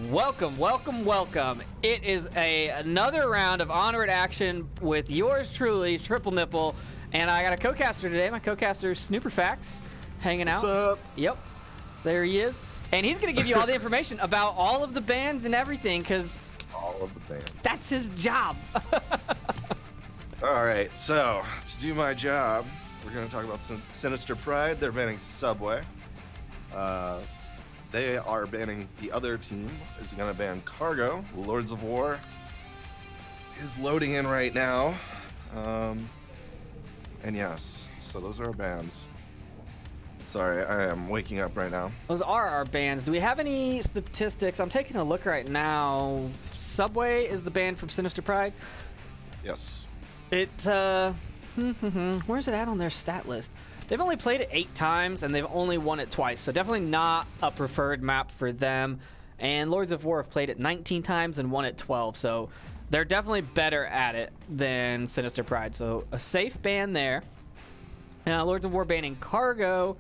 welcome, welcome, welcome. It is another round of Onward action with yours truly, Triple Nipple, and I got a co-caster today. My co-caster, SnooperFax, hanging out. What's up? Yep, there he is. And he's going to give you all the information about all of the bands and everything, because all of the bands. That's his job. All right, so to do my job, we're going to talk about Sinister Pride. They're banning Subway. They are banning the other team. Is going to ban Cargo. Lords of War is loading in right now. And yes, so those are our bans. Sorry, I am waking up right now. Those are our bans. Do we have any statistics? I'm taking a look right now. Subway is the ban from Sinister Pride. Yes. Where's it at on their stat list? They've only played it 8 times, and they've only won it twice, so definitely not a preferred map for them. And Lords of War have played it 19 times and won it 12, so they're definitely better at it than Sinister Pride. So a safe ban there. Lords of War banning Cargo.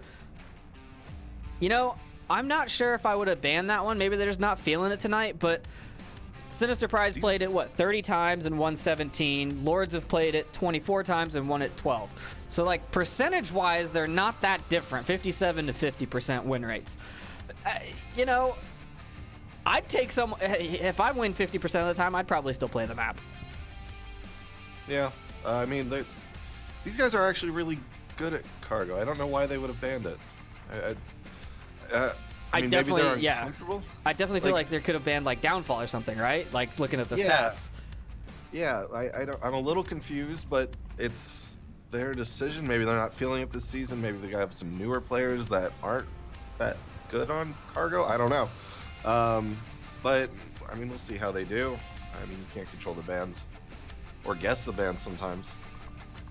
You know, I'm not sure if I would have banned that one. Maybe they're just not feeling it tonight, but Sinister Pride's played it, 30 times and won 17. Lords have played it 24 times and won it 12. So, like, percentage-wise, they're not that different, 57 to 50% win rates. You know, I'd take some... If I win 50% of the time, I'd probably still play the map. Yeah, I mean, these guys are actually really good at Cargo. I don't know why they would have banned it. I mean, maybe they're uncomfortable. I definitely feel like they could have banned like Downfall or something, right? Like looking at the stats. Yeah, I'm a little confused, but it's their decision. Maybe they're not feeling it this season. Maybe they have some newer players that aren't that good on Cargo. I don't know. But I mean, we'll see how they do. I mean, you can't control the bans or guess the bans sometimes.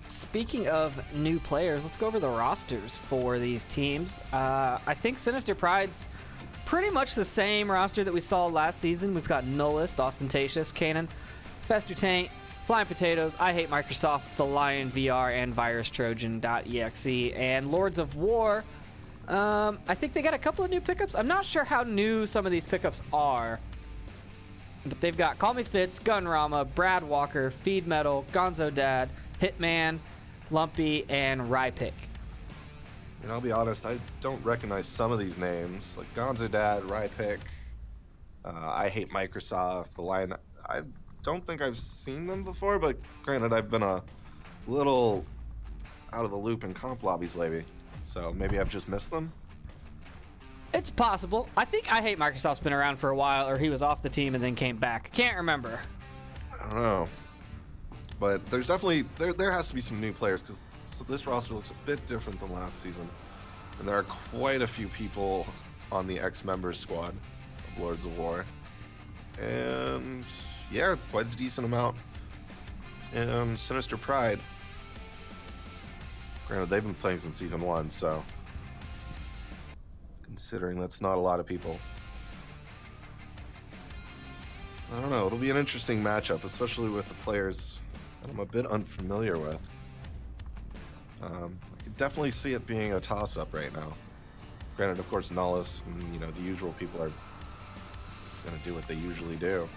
Speaking of new players, let's go over the rosters for these teams. I think Sinister Pride's pretty much the same roster that we saw last season. We've got Nullist, Ostentatious, Cannon, Fester Taint, Flying Potatoes, I Hate Microsoft, The Lion VR, and Virus Trojan.exe. And Lords of War, I think they got a couple of new pickups. I'm not sure how new some of these pickups are, but they've got Call Me Fitz, Gunrama, Brad Walker, Feed Metal, Gonzo Dad, Hitman, Lumpy, and Rypick. And I'll be honest, I don't recognize some of these names, like Gonzo Dad, Rypick, I Hate Microsoft, The Lion. I don't think I've seen them before, but granted, I've been a little out of the loop in comp lobbies lately, so maybe I've just missed them. It's possible. I think I Hate Microsoft's been around for a while, or he was off the team and then came back. Can't remember. I don't know. But there's definitely, there has to be some new players, because this roster looks a bit different than last season. And there are quite a few people on the ex-members squad of Lords of War. And yeah, quite a decent amount. And Sinister Pride. Granted, they've been playing since Season 1, so considering that's not a lot of people. I don't know, it'll be an interesting matchup, especially with the players that I'm a bit unfamiliar with. I could definitely see it being a toss-up right now. Granted, of course, Nullist and the usual people are gonna do what they usually do.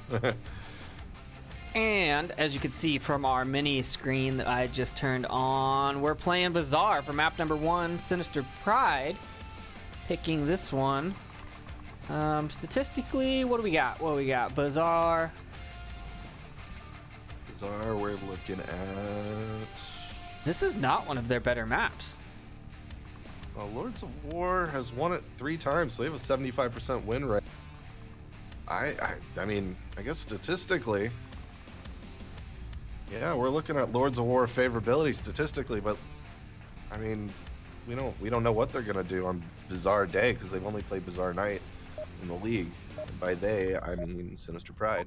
And as you can see from our mini screen that I just turned on, we're playing Bazaar for map number 1, Sinister Pride. Picking this one. Statistically, what do we got? Bazaar. We're looking at... This is not one of their better maps. Well, Lords of War has won it 3 times, so they have a 75% win rate. I mean, I guess statistically, yeah, we're looking at Lords of War favorability statistically, but I mean, we don't know what they're gonna do on Bazaar Day, because they've only played Bazaar Night in the league. And by they, I mean Sinister Pride.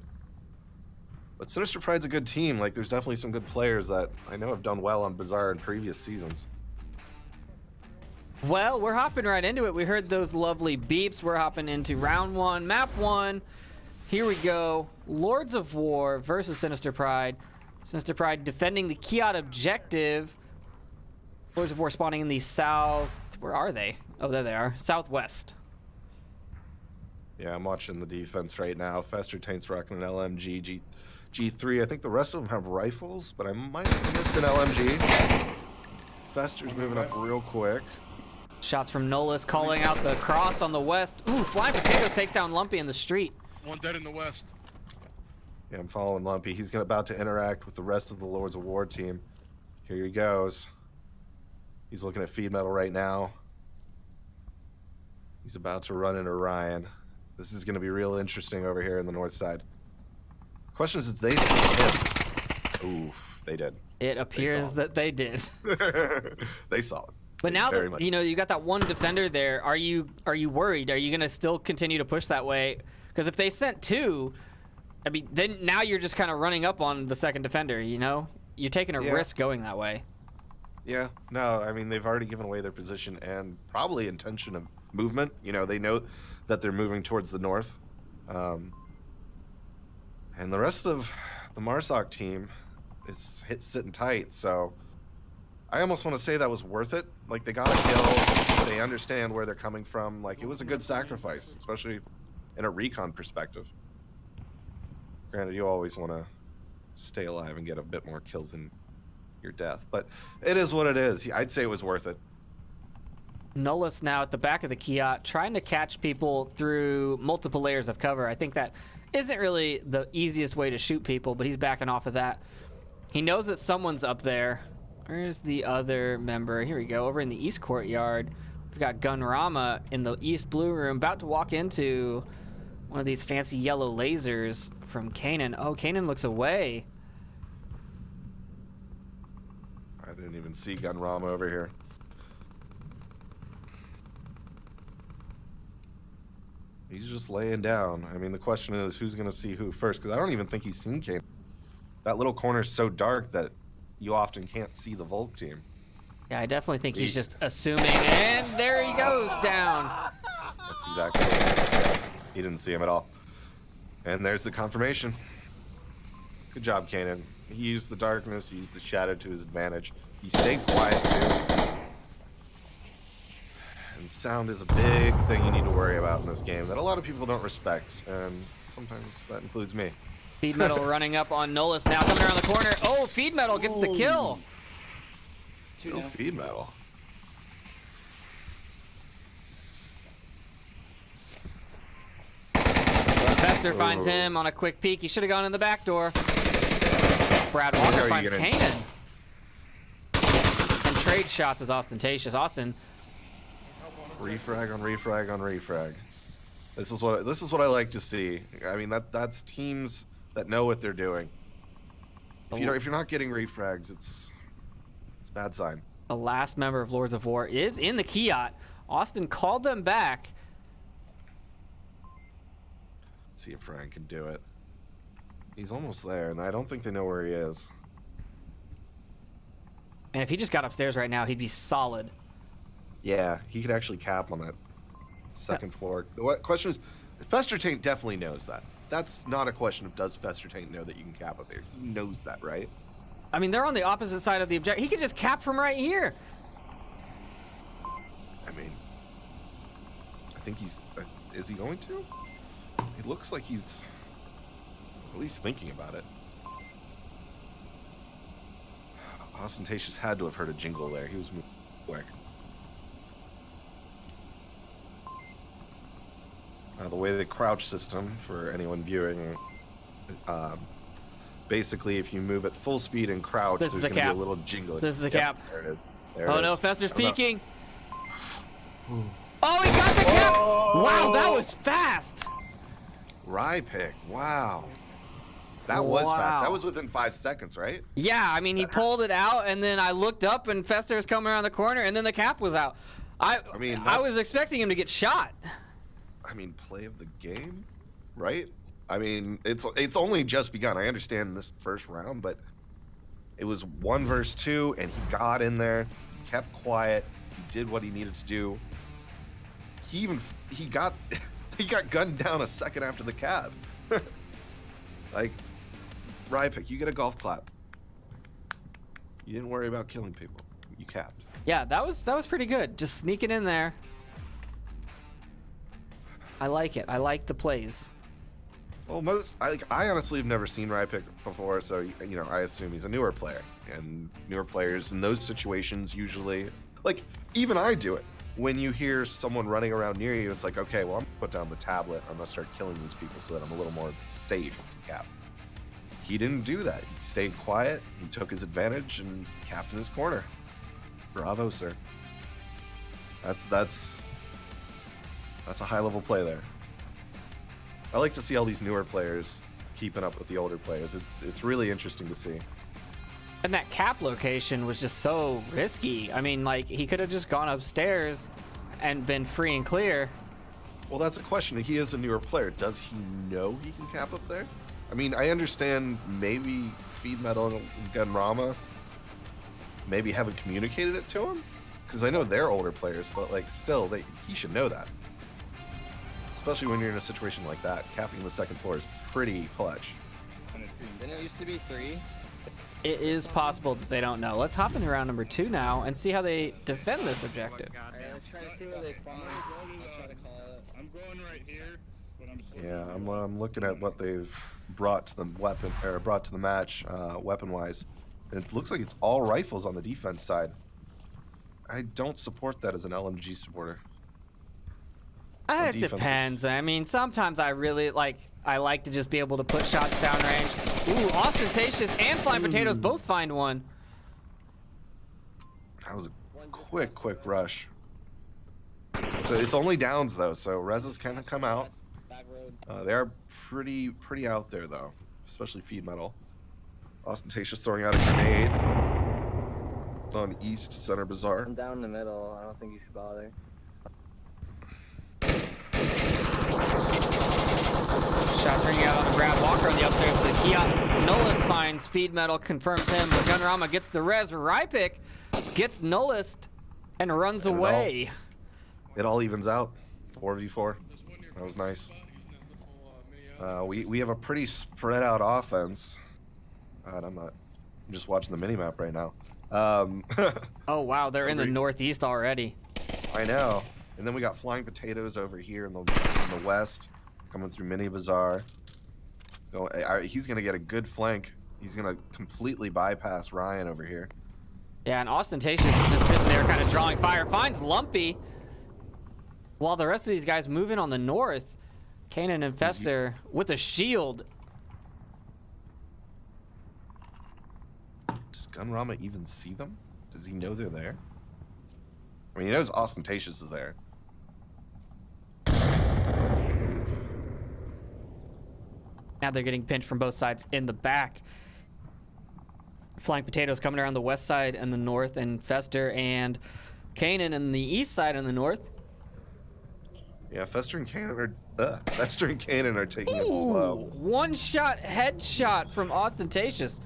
But Sinister Pride's a good team. Like, there's definitely some good players that I know have done well on Bazaar in previous seasons. Well, we're hopping right into it. We heard those lovely beeps. We're hopping into round 1, map 1. Here we go. Lords of War versus Sinister Pride. Sinister Pride defending the Kiat objective. Lords of War spawning in the south... Where are they? Oh, there they are. Southwest. Yeah, I'm watching the defense right now. Fester Taint's rocking an LMG G3. I think the rest of them have rifles, but I might have missed an LMG. Fester's moving up real quick. Shots from Nolus calling out the cross on the west. Ooh, Flying Potatoes takes down Lumpy in the street. One dead in the west. Yeah, I'm following Lumpy. He's about to interact with the rest of the Lords of War team. Here he goes. He's looking at feed metal right now. He's about to run into Ryan. This is going to be real interesting over here in the north side. Question is, did they see him? Oof, they did. It appears that they did. They saw it. But now that you know you got that one defender there, are you worried? Are you going to still continue to push that way? Because if they sent two, I mean, then now you're just kind of running up on the second defender. You know, you're taking a risk going that way. Yeah, no, I mean, they've already given away their position and probably intention of movement. You know, they know that they're moving towards the north. And the rest of the Marsoc team is sitting tight, so I almost want to say that was worth it. Like, they got a kill, they understand where they're coming from. Like, it was a good sacrifice, especially in a recon perspective. Granted, you always want to stay alive and get a bit more kills than your death, but it is what it is. I'd say it was worth it. Nolus now at the back of the Kiat, trying to catch people through multiple layers of cover. I think that isn't really the easiest way to shoot people, but he's backing off of that. He knows that someone's up there. Where's the other member? Here we go, over in the east courtyard. We've got Gunrama in the east blue room, about to walk into one of these fancy yellow lasers from Kanan. Oh, Kanan looks away. I didn't even see Gunrama over here. He's just laying down. I mean, the question is who's going to see who first, because I don't even think he's seen Kanan. That little corner's so dark that you often can't see the Volk team. Yeah, I definitely think he's just assuming, and there he goes down. That's exactly it. He didn't see him at all. And there's the confirmation. Good job, Kanan. He used the darkness, he used the shadow to his advantage. He stayed quiet, too. And sound is a big thing you need to worry about in this game that a lot of people don't respect, and sometimes that includes me. Feed Metal running up on Nolus now, coming around the corner. Oh, Feed Metal gets the kill. No Feed Metal. Fester finds him on a quick peek. He should have gone in the back door. Brad Walker finds Kanan. And trade shots with Ostentatious. Austin. Refrag on refrag on refrag. This is what I like to see. I mean, that's teams that know what they're doing. If you're not getting refrags, it's a bad sign. The last member of Lords of War is in the Kiat. Austin called them back. Let's see if Ryan can do it. He's almost there, and I don't think they know where he is. And if he just got upstairs right now, he'd be solid. Yeah, he could actually cap on that second floor. The question is, Fester Taint definitely knows that. That's not a question of does Fester Taint know that you can cap up there. He knows that, right? I mean, they're on the opposite side of the objective. He could just cap from right here. I mean, I think he's... is he going to? It looks like he's at least thinking about it. Ostentatious had to have heard a jingle there. He was moving quick. The way the crouch system, for anyone viewing, basically if you move at full speed and crouch, there's going to be a little jingle. This is a cap. There it is. Oh no, Fester's peeking. Oh, he got the cap! Wow, that was fast. Rye pick, wow. That was fast. That was within 5 seconds, right? Yeah, I mean, he pulled it out, and then I looked up, and Fester was coming around the corner, and then the cap was out. I was expecting him to get shot. I mean, play of the game, right? I mean, it's only just begun. I understand this first round, but it was 1 versus 2, and he got in there, kept quiet, he did what he needed to do. He got gunned down a second after the cap. Like, Rypick, you get a golf clap. You didn't worry about killing people. You capped. Yeah, that was pretty good. Just sneaking in there. I like it. I like the plays. Well, I honestly have never seen Rypick before, so I assume he's a newer player, and newer players in those situations usually, like, even I do it. When you hear someone running around near you, it's like, okay, well, I'm gonna put down the tablet. I'm gonna start killing these people so that I'm a little more safe to cap. He didn't do that. He stayed quiet. He took his advantage and capped in his corner. Bravo, sir. That's a high level play there. I like to see all these newer players keeping up with the older players. It's really interesting to see. And that cap location was just so risky. I mean, like, he could have just gone upstairs and been free and clear. Well, that's a question. He is a newer player. Does he know he can cap up there? I mean, I understand maybe Feed Metal and Gunrama maybe haven't communicated it to him, because I know they're older players, but like still, he should know that. Especially when you're in a situation like that, capping the second floor is pretty clutch. Didn't it used to be 3? It is possible that they don't know. Let's hop into round number 2 now and see how they defend this objective. Alright, let's try to see where they spawn. I'll try to call it. I'm going right here, but I'm Yeah, I'm looking at what they've brought to the match, weapon-wise, and it looks like it's all rifles on the defense side. I don't support that as an LMG supporter. It defense. depends. I mean, sometimes I like to just be able to put shots downrange. Ooh, Ostentatious and Flying Potatoes both find one. That was a quick rush. It's only downs though, so Reza's kind of come out. Back road. They are pretty out there though, especially Feed Metal. Ostentatious throwing out a grenade. It's on East Center Bazaar. I'm down in the middle. I don't think you should bother. Shots ringing out on the Brad Walker on the upstairs of the kiosk. Nullist finds Feed Metal, confirms him, but Gunrama gets the res. Rypick gets Nullist and runs away. It all evens out. 4v4. That was nice. We have a pretty spread out offense. God, I'm just watching the minimap right now. Oh wow, they're in the northeast already. I know. And then we got Flying Potatoes over here in the west, coming through Mini Bazaar. He's gonna get a good flank. He's gonna completely bypass Ryan over here. Yeah, and Ostentatious is just sitting there kind of drawing fire. Finds Lumpy. While the rest of these guys move in on the north. Kanan and Fester with a shield. Does Gunrama even see them? Does he know they're there? I mean, he knows Ostentatious is there. Now they're getting pinched from both sides in the back. Flying Potatoes coming around the west side and the north, and Fester and Kanan in the east side and the north. Yeah, Fester and Kanan are taking it slow. One-shot headshot from Ostentatious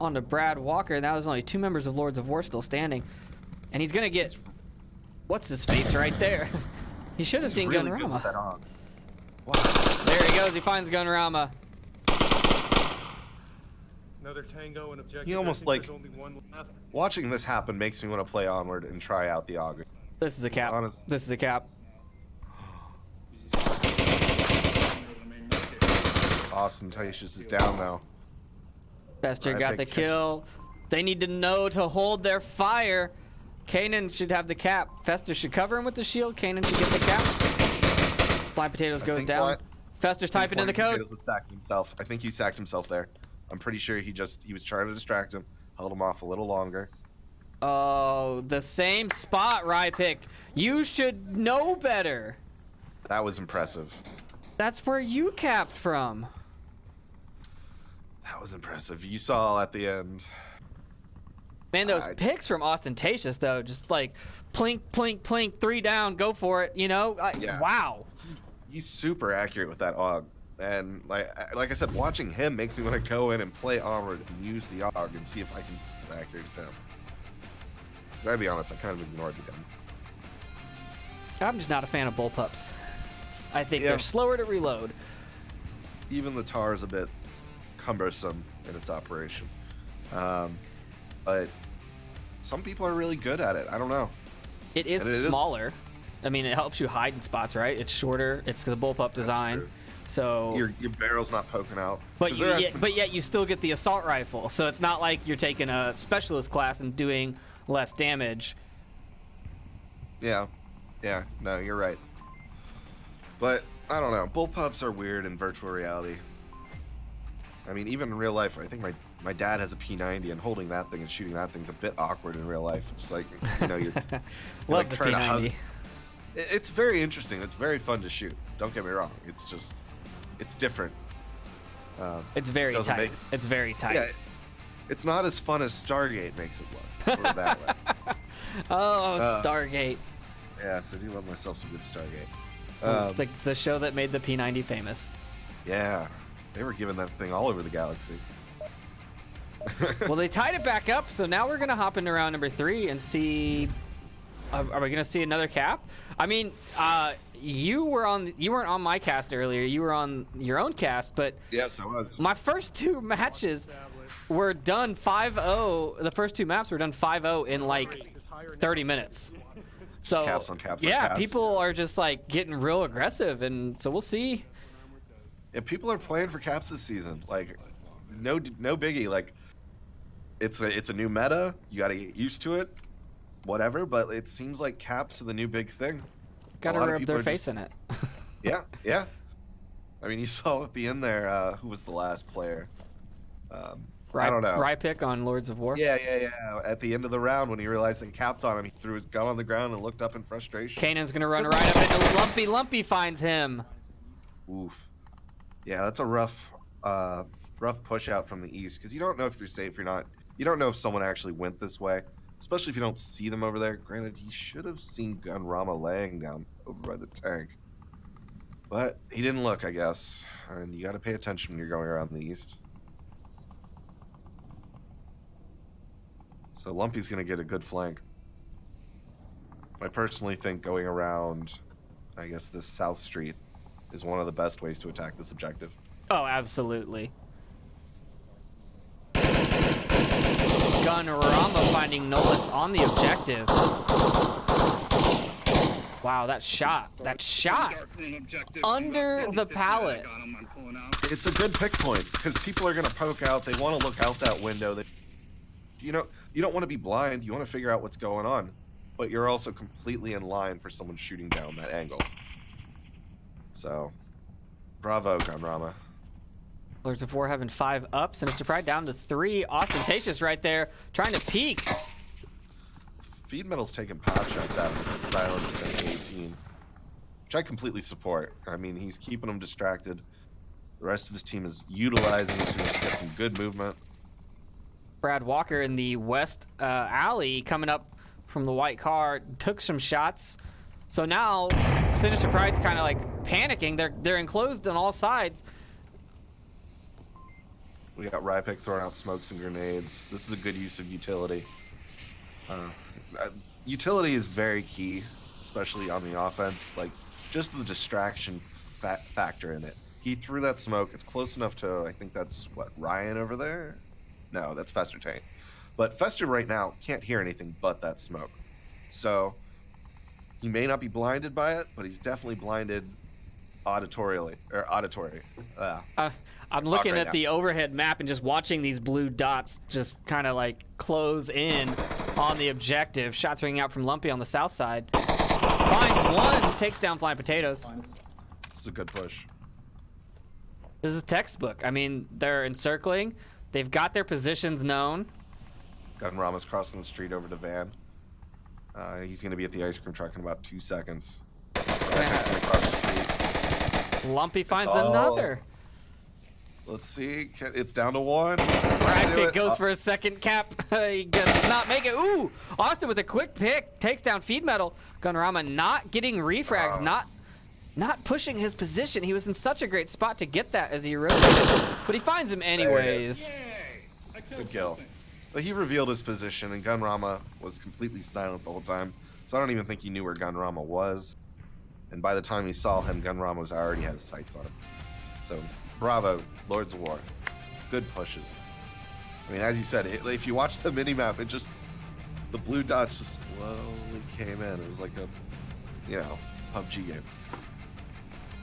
onto Brad Walker. Now there's only 2 members of Lords of War still standing. And he's going to get... What's his face right there? He should have seen really Gunrama. good with that on. Wow. There he goes. He finds Gunrama. another tango and objective. He almost, I think like- there's only one left. Watching this happen makes me want to play Onward and try out the Augur. This is a cap. honest. This is a cap. Ostentatious is down now. Fester I got the think- kill. They need to know to hold their fire. Kanan should have the cap. Fester should cover him with the shield. Kanan should get the cap. Flying Potatoes goes think down. Fester's typing in the code. Potatoes was sacking himself. I think he sacked himself there. I'm pretty sure he was trying to distract him, held him off a little longer. Oh, the same spot, Rypick. You should know better. That was impressive. That's where you capped from. That was impressive. You saw at the end. Man, those picks from Ostentatious, though, just like plink, plink, plink, 3 down, go for it, you know? Yeah. Wow. He's super accurate with that AUG. And like I said, watching him makes me want to go in and play Onward and use the AUG and see if I can be as accurate as him. Because I'd be honest, I kind of ignored the gun. I'm just not a fan of bullpups. I think Yeah. they're slower to reload. Even the TAR is a bit cumbersome in its operation. But some people are really good at it. I don't know. It is And it is- smaller. I mean, it helps you hide in spots, right? It's shorter. It's the bullpup design. true. So Your barrel's not poking out. But 'Cause you, there has yet, been- but yet you still get the assault rifle, so it's not like you're taking a specialist class and doing less damage. Yeah, no, you're right. But I don't know. Bullpups are weird in virtual reality. I mean, even in real life, I think my dad has a P90, and holding that thing and shooting that thing's a bit awkward in real life. It's like, you know, you're Love like the trying to hug. P90. It's very interesting. It's very fun to shoot. Don't get me wrong. It's just, it's different. It's very doesn't tight. make- It's very tight. Yeah, it's not as fun as Stargate makes it look. Let's put it that way. Oh, Stargate, Yes, I do love myself some good Stargate. the show that made the P90 famous. Yeah, they were giving that thing all over the galaxy. Well, they tied it back up, so now we're gonna hop into round number 3 and see. Are we gonna see another cap? I mean, you weren't on my cast earlier. You were on your own cast, but Yes, I was. my first 2 matches were done 5-0. The first 2 maps were done 5-0 in like 30 minutes. So caps on caps on yeah, caps. people are just like getting real aggressive, and so we'll see. Yeah, people are playing for caps this season. Like, no biggie. Like, it's a new meta. You got to get used to it. Whatever, but it seems like caps are the new big thing. Got to A lot of rub people their are face just- in it. Yeah. I mean, you saw at the end there. Who was the last player? I don't know. Rypick on Lords of War. Yeah. At the end of the round, when he realized they capped on him, he threw his gun on the ground and looked up in frustration. Kanan's gonna run right up into Lumpy. Lumpy finds him. Oof. Yeah, that's a rough push out from the east, because you don't know if you're safe or not. You don't know if someone actually went this way, especially if you don't see them over there. Granted, he should have seen Gunrama laying down over by the tank, but he didn't look, I guess. And you got to pay attention when you're going around the east. So Lumpy's going to get a good flank. I personally think going around, I guess, this south street is one of the best ways to attack this objective. Oh, absolutely. Gunrama finding Nolist on the objective. Wow, that shot under the pallet. It's a good pick point, because people are going to poke out. They want to look out that window. That, you don't want to be blind. You want to figure out what's going on, but you're also completely in line for someone shooting down that angle. So, bravo, Gunrama. Lords of War having 5 up. Sinister Pride down to 3. Ostentatious right there, trying to peek. Feed Metal's taking pop shots out of him. Silence at 18, which I completely support. I mean, he's keeping them distracted. The rest of his team is utilizing it to get some good movement. Brad Walker in the west alley coming up from the white car, took some shots. So now Sinister Pride's kind of like panicking. They're enclosed on all sides. We got Rypick throwing out smokes and grenades. This is a good use of utility. Utility is very key, especially on the offense. Like, just the distraction factor in it. He threw that smoke. It's close enough to, I think that's, what, Ryan over there? No, that's Fester Tank. But Fester right now can't hear anything but that smoke. So he may not be blinded by it, but he's definitely blinded auditory. I'm looking right at now. the overhead map and just watching these blue dots just kind of like close in on the objective. Shots ringing out from Lumpy on the south side. Finds one, takes down Flying Potatoes. This is a good push. This is textbook. I mean, they're encircling. They've got their positions known. Gunrama's crossing the street over to Van. He's going to be at the ice cream truck in about 2 seconds. Rypick's gonna cross the street. Lumpy finds Oh. another. Let's see. It's down to 1. Rypick goes for a second cap. He does not make it. Ooh! Austin with a quick pick. Takes down Feed Metal. Gunrama not getting refrags. Not pushing his position. He was in such a great spot to get that as he rotated. But he finds him anyways. Good kill. But he revealed his position, and Gunrama was completely silent the whole time. So I don't even think he knew where Gunrama was. And by the time he saw him, Gunrama already had his sights on him. So bravo, Lords of War. Good pushes. I mean, as you said, if you watch the minimap, the blue dots just slowly came in. It was like a PUBG game.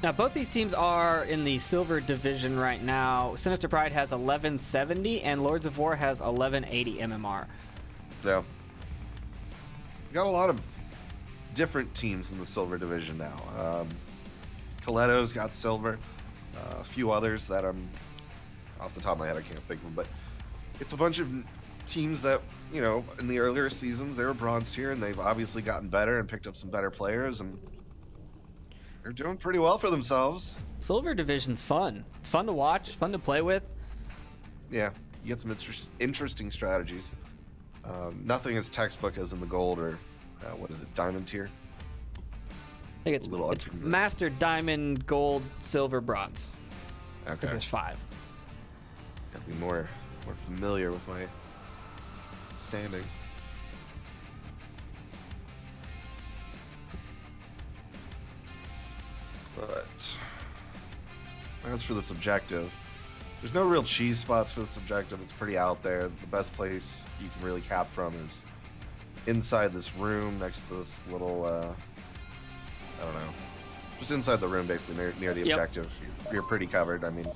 Now, both these teams are in the silver division right now. Sinister Pride has 1170 and Lords of War has 1180 MMR. Yeah. We got a lot of different teams in the silver division now. Coletto's got silver. A few others that I'm off the top of my head, I can't think of them, but it's a bunch of teams that, in the earlier seasons, they were bronze tier, and they've obviously gotten better and picked up some better players, and they're doing pretty well for themselves. Silver division's fun. It's fun to watch, fun to play with. Yeah, you get some interesting strategies. Nothing as textbook as in the gold or, what is it, diamond tier? I think it's Master, Diamond, Gold, Silver, Bronze. I think there's 5. Gotta be more familiar with my standings. But as for this objective, there's no real cheese spots for this objective. It's pretty out there. The best place you can really cap from is inside this room next to this little, I don't know, just inside the room, basically near the objective. You're pretty covered. I mean,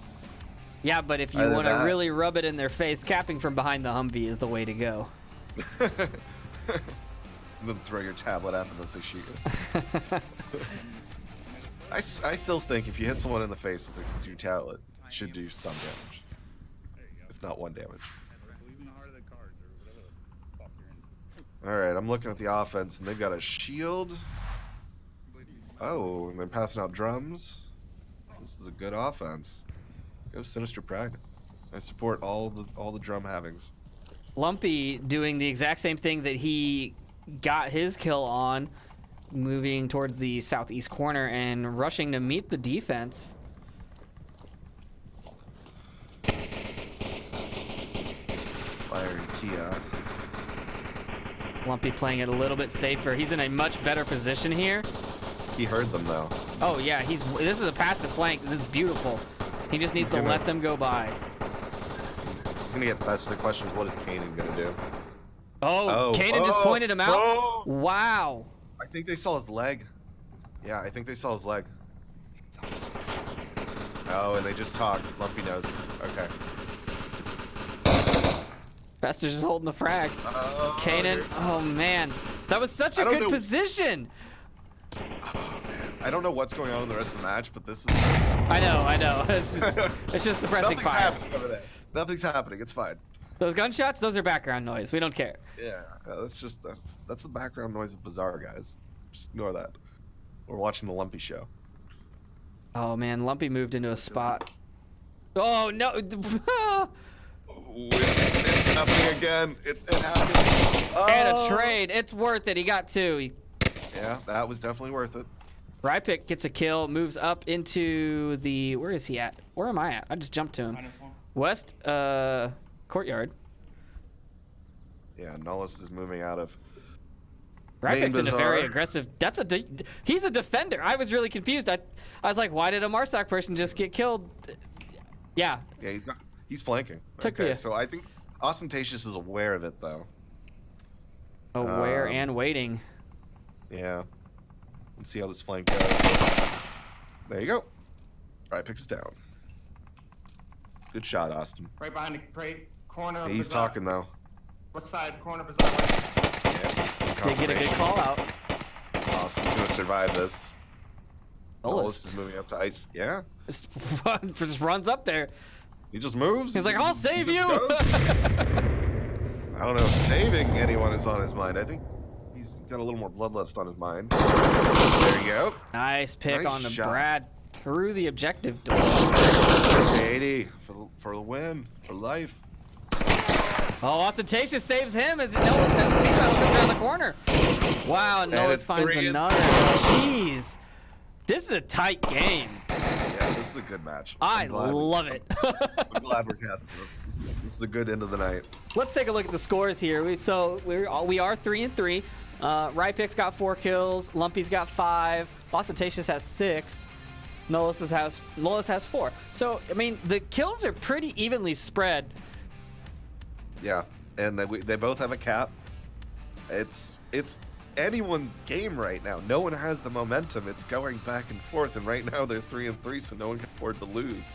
yeah, but if you want to really rub it in their face, capping from behind the Humvee is the way to go. Then throw your tablet at them as they shoot you. I still think if you hit someone in the face with your tablet, it should do some damage, if not 1 damage. All right, I'm looking at the offense, and they've got a shield. Oh, and they're passing out drums. This is a good offense. Go Sinister Pride. I support all the drum havings. Lumpy doing the exact same thing that he got his kill on, moving towards the southeast corner and rushing to meet the defense. Firing Kia. Lumpy playing it a little bit safer. He's in a much better position here. He heard them though. Oh yeah, this is a passive flank. This is beautiful. He just needs to let them go by. He's gonna get festive. The question is, what is Kanan gonna do? Oh, Kanan just pointed him out. Wow. I think they saw his leg. Yeah, I think they saw his leg. Oh, and they just talked. Lumpy knows. Okay. Fester's just holding the frag. Kanan, oh man. That was such a good position. Oh, man. I don't know what's going on in the rest of the match, but this is... I know. It's just suppressing Nothing's fire. happening over there. Nothing's happening. It's fine. Those gunshots, those are background noise. We don't care. Yeah, that's the background noise of Bizarre, guys. Just ignore that. We're watching the Lumpy show. Oh man, Lumpy moved into a spot. Oh no! It's happening again. It happened. Oh. And a trade. It's worth it. He got 2. Yeah, that was definitely worth it. Rypick gets a kill, moves up into the... Where is he at? Where am I at? I just jumped to him. West courtyard. Yeah, Nullis is moving out of... Rypick's in a very aggressive... He's a defender. I was really confused. I was like, why did a Marstock person just get killed? Yeah. Yeah, he's flanking. Okay, so I think Ostentatious is aware of it, though. Aware and waiting. Yeah. Let's see how this flank goes. There you go. Right, picks us down. Good shot, Austin. Right behind the corner. He's talking, though. What side? Corner, Bizarre. Yeah, Did get a good call out. Austin's going to survive this. Nullis is moving up to ice. Yeah. Just runs up there. He just moves. He's like, I'll save you. I don't know if saving anyone is on his mind. I think he's got a little more bloodlust on his mind. There you go. Nice pick on the shot. Brad through the objective door. 80 for the win, for life. Oh, Ostentatious saves him as Speed Metal comes around the corner. Wow, Nullis finds another. Jeez. This is a tight game. Yeah, this is a good match. I love it. I'm glad we're casting this. This is a good end of the night. Let's take a look at the scores here. We are 3-3. Rypick's got 4 kills. Lumpy's got 5. Ostentatious has 6. Nullis has 4. So I mean, the kills are pretty evenly spread. Yeah, and they both have a cap. It's anyone's game right now. No one has the momentum. It's going back and forth, and right now they're 3-3, so no one can afford to lose.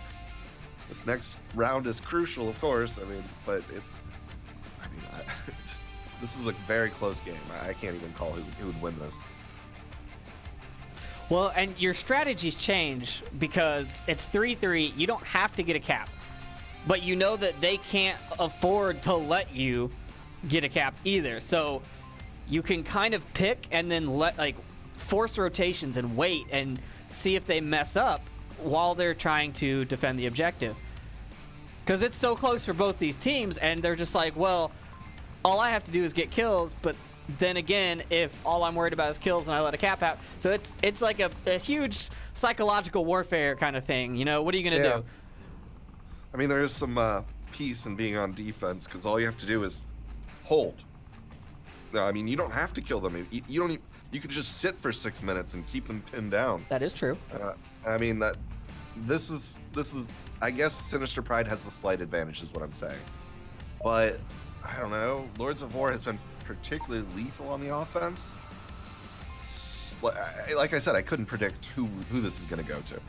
This next round is crucial, of course. I mean, but it's this is a very close game. I can't even call who would win this. Well, and your strategies change because it's 3-3. You don't have to get a cap, but you know that they can't afford to let you get a cap either. So you can kind of pick and then force rotations and wait and see if they mess up while they're trying to defend the objective. Because it's so close for both these teams, and they're just like, well, all I have to do is get kills, but then again, if all I'm worried about is kills and I let a cap out, so it's like a huge psychological warfare kind of thing. You know, what are you gonna do? I mean, there is some peace in being on defense because all you have to do is hold. No, I mean, you don't have to kill them. You don't. You could just sit for 6 minutes and keep them pinned down. That is true. I mean that. This is. I guess Sinister Pride has the slight advantage, is what I'm saying. But I don't know. Lords of War has been particularly lethal on the offense. Like I said, I couldn't predict who this is going to go to.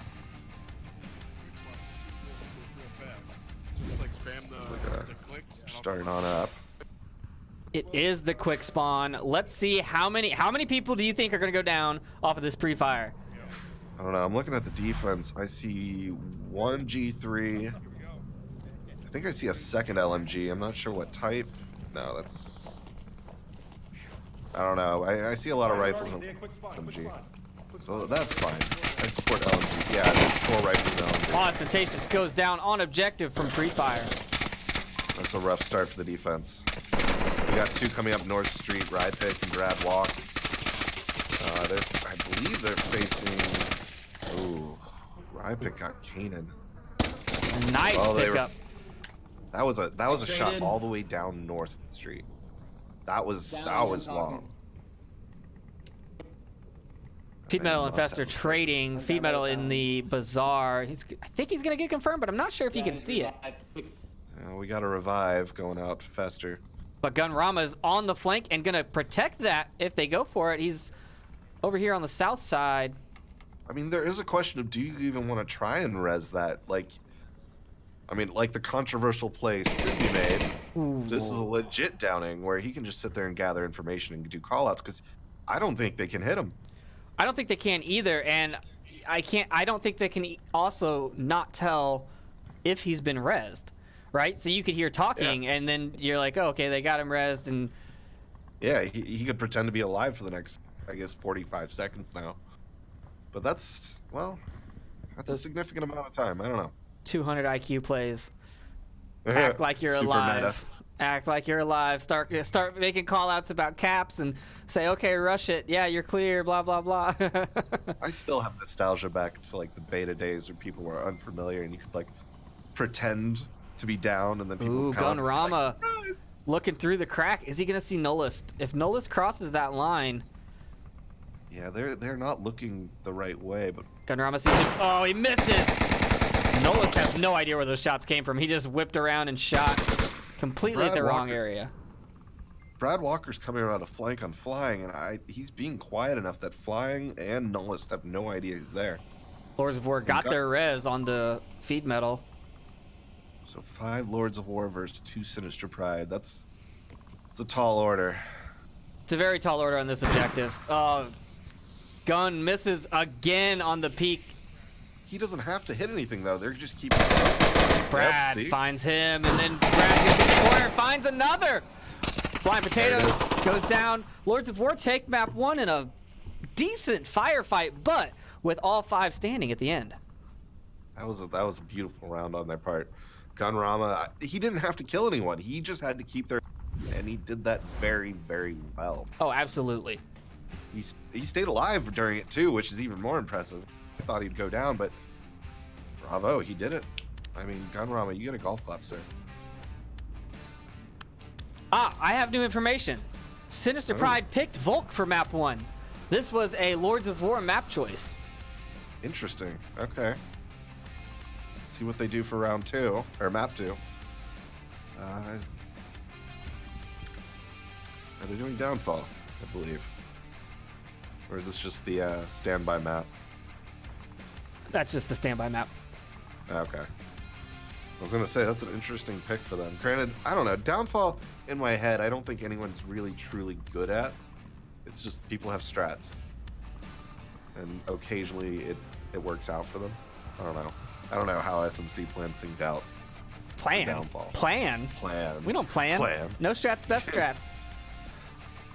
Just like spam the clicks. Starting on up. It is the quick spawn. Let's see how many people do you think are going to go down off of this pre-fire? I don't know. I'm looking at the defense. I see one G3. I think I see a second LMG. I'm not sure what type. No, that's... I don't know. I see a lot of rifles on LMG. So that's fine. I support LMGs. Yeah, there's 4 rifles on LMG. Ostentatious goes down on objective from pre-fire. That's a rough start for the defense. We got 2 coming up North Street, Ride Pick and Brad Walk. I believe they're facing... Ooh, Ride Pick got Kanan. Nice pickup. That was a shot all the way down North Street. That was long. Feed Metal Infestor trading. Feed Metal in the Bazaar. I think he's gonna get confirmed, but I'm not sure if you can see it. We got a revive going out to Fester. But Gunrama is on the flank and gonna protect that if they go for it. He's over here on the south side. I mean, there is a question of, do you even want to try and res that? Like the controversial play should be made. Ooh. This is a legit downing where he can just sit there and gather information and do callouts because I don't think they can hit him. I don't think they can either, and I don't think they can also not tell if he's been rezzed, right? So you could hear talking, and then you're like, oh, okay, they got him rezzed, and yeah, he could pretend to be alive for the next, I guess, 45 seconds now. But that's a significant amount of time. I don't know. 200 IQ plays. Act like you're alive. Meta. Act like you're alive. Start making call-outs about caps and say, okay, rush it. Yeah, you're clear. Blah blah blah. I still have nostalgia back to like the beta days where people were unfamiliar and you could like pretend to be down and then people would come. Gunrama looking through the crack. Is he gonna see Nullist? If Nullist crosses that line. Yeah, they're not looking the right way, but Gunrama sees him. Oh, he misses. Nullist has no idea where those shots came from. He just whipped around and shot completely at the wrong area. Brad Walker's coming around a flank on Flying, and he's being quiet enough that Flying and Nullist have no idea he's there. Lords of War got their res on the Feed Metal. So 5 Lords of War versus 2 Sinister Pride. It's a tall order. It's a very tall order on this objective. Gun misses again on the peak. He doesn't have to hit anything though. They're just keeping. Brad finds him, and then Brad gets in the corner and finds another. Flying Potatoes goes down. Lords of War take map 1 in a decent firefight, but with all 5 standing at the end. That was a beautiful round on their part. Gunrama, he didn't have to kill anyone. He just had to keep their, and he did that very, very well. Oh, absolutely. He stayed alive during it too, which is even more impressive. I thought he'd go down, but bravo, he did it. I mean, Gunrama, you get a golf clap, sir. I have new information. Sinister Pride picked Volk for map 1. This was a Lords of War map choice. Interesting. Okay. Let's see what they do for round 2, or map 2. Are they doing Downfall? I believe. Or is this just the standby map? That's just the standby map. Okay. I was gonna say that's an interesting pick for them. Granted, I don't know. Downfall in my head, I don't think anyone's really truly good at. It's just people have strats, and occasionally it works out for them. I don't know. I don't know how SMC plans things out. Plan. Downfall. Plan. We don't plan. Plan. No strats, best strats.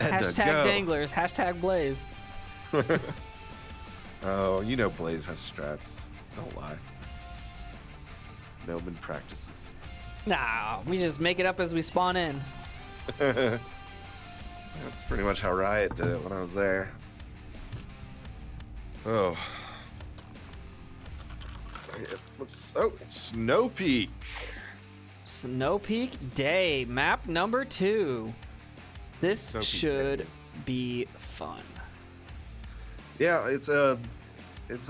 Edna, Hashtag go. danglers. Hashtag Blaze. Oh, you know Blaze has strats. Don't lie. Noman practices. Nah, we just make it up as we spawn in. That's pretty much how Riot did it when I was there. Oh. It looks. Oh, Snow Peak. Snow Peak Day, map number 2. This Snow Peak should Days. be fun. Yeah, it's a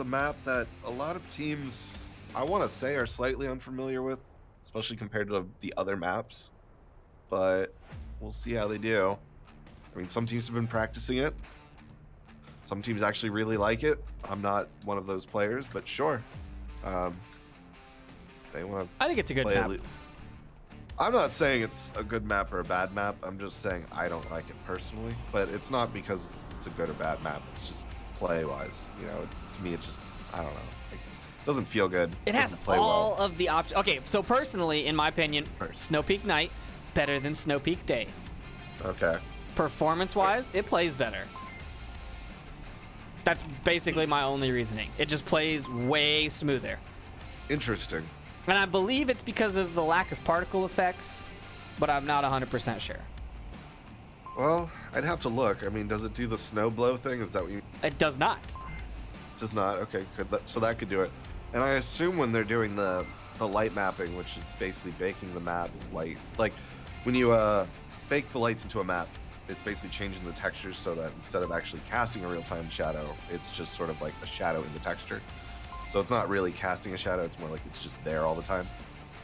map that a lot of teams, I want to say, are slightly unfamiliar with, especially compared to the other maps. But we'll see how they do. I mean, some teams have been practicing it. Some teams actually really like it. I'm not one of those players, but sure. They want to I think it's a good play map. I'm not saying it's a good map or a bad map. I'm just saying I don't like it personally. But it's not because it's a good or bad map. It's just play-wise. You know, to me, it just, I don't know. It doesn't feel good. It has doesn't play all well. of the options. Okay, so personally, in my opinion, Snow Peak Night better than Snow Peak Day. Okay. Performance-wise, it plays better. That's basically my only reasoning. It just plays way smoother. Interesting. And I believe it's because of the lack of particle effects, but I'm not 100% sure. Well, I'd have to look. I mean, does it do the snow blow thing? Is that what you... It does not. It does not? Okay, so that could do it. And I assume when they're doing the light mapping, which is basically baking the map light, like when you bake the lights into a map, it's basically changing the textures so that instead of actually casting a real-time shadow, it's just sort of like a shadow in the texture. So it's not really casting a shadow, it's more like it's just there all the time.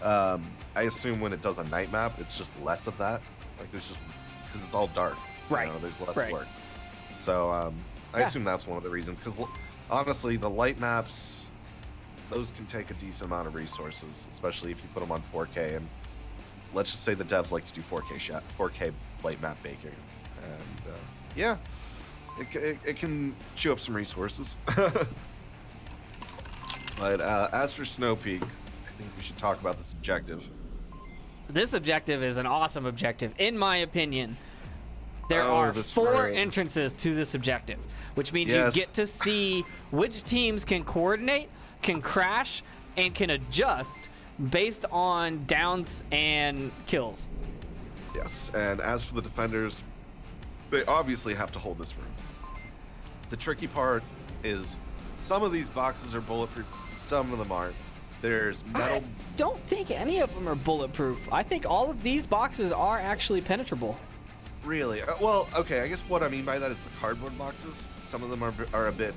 I assume when it does a night map, it's just less of that. Like there's just, because it's all dark. Right. You know, there's less Right. work. So I assume that's one of the reasons, because honestly, the light maps, those can take a decent amount of resources, especially if you put them on 4K. And let's just say the devs like to do 4K light map baking. And yeah, it can chew up some resources. But as for Snow Peak, I think we should talk about this objective. This objective is an awesome objective, in my opinion. There Oh, are this 4 road. entrances to this objective, which means Yes. you get to see which teams can coordinate, can crash, and can adjust based on downs and kills. Yes, and as for the defenders, they obviously have to hold this room. The tricky part is some of these boxes are bulletproof, some of them aren't. There's metal. I don't think any of them are bulletproof. I think all of these boxes are actually penetrable. Really? Well, okay, I guess what I mean by that is the cardboard boxes. Some of them are a bit,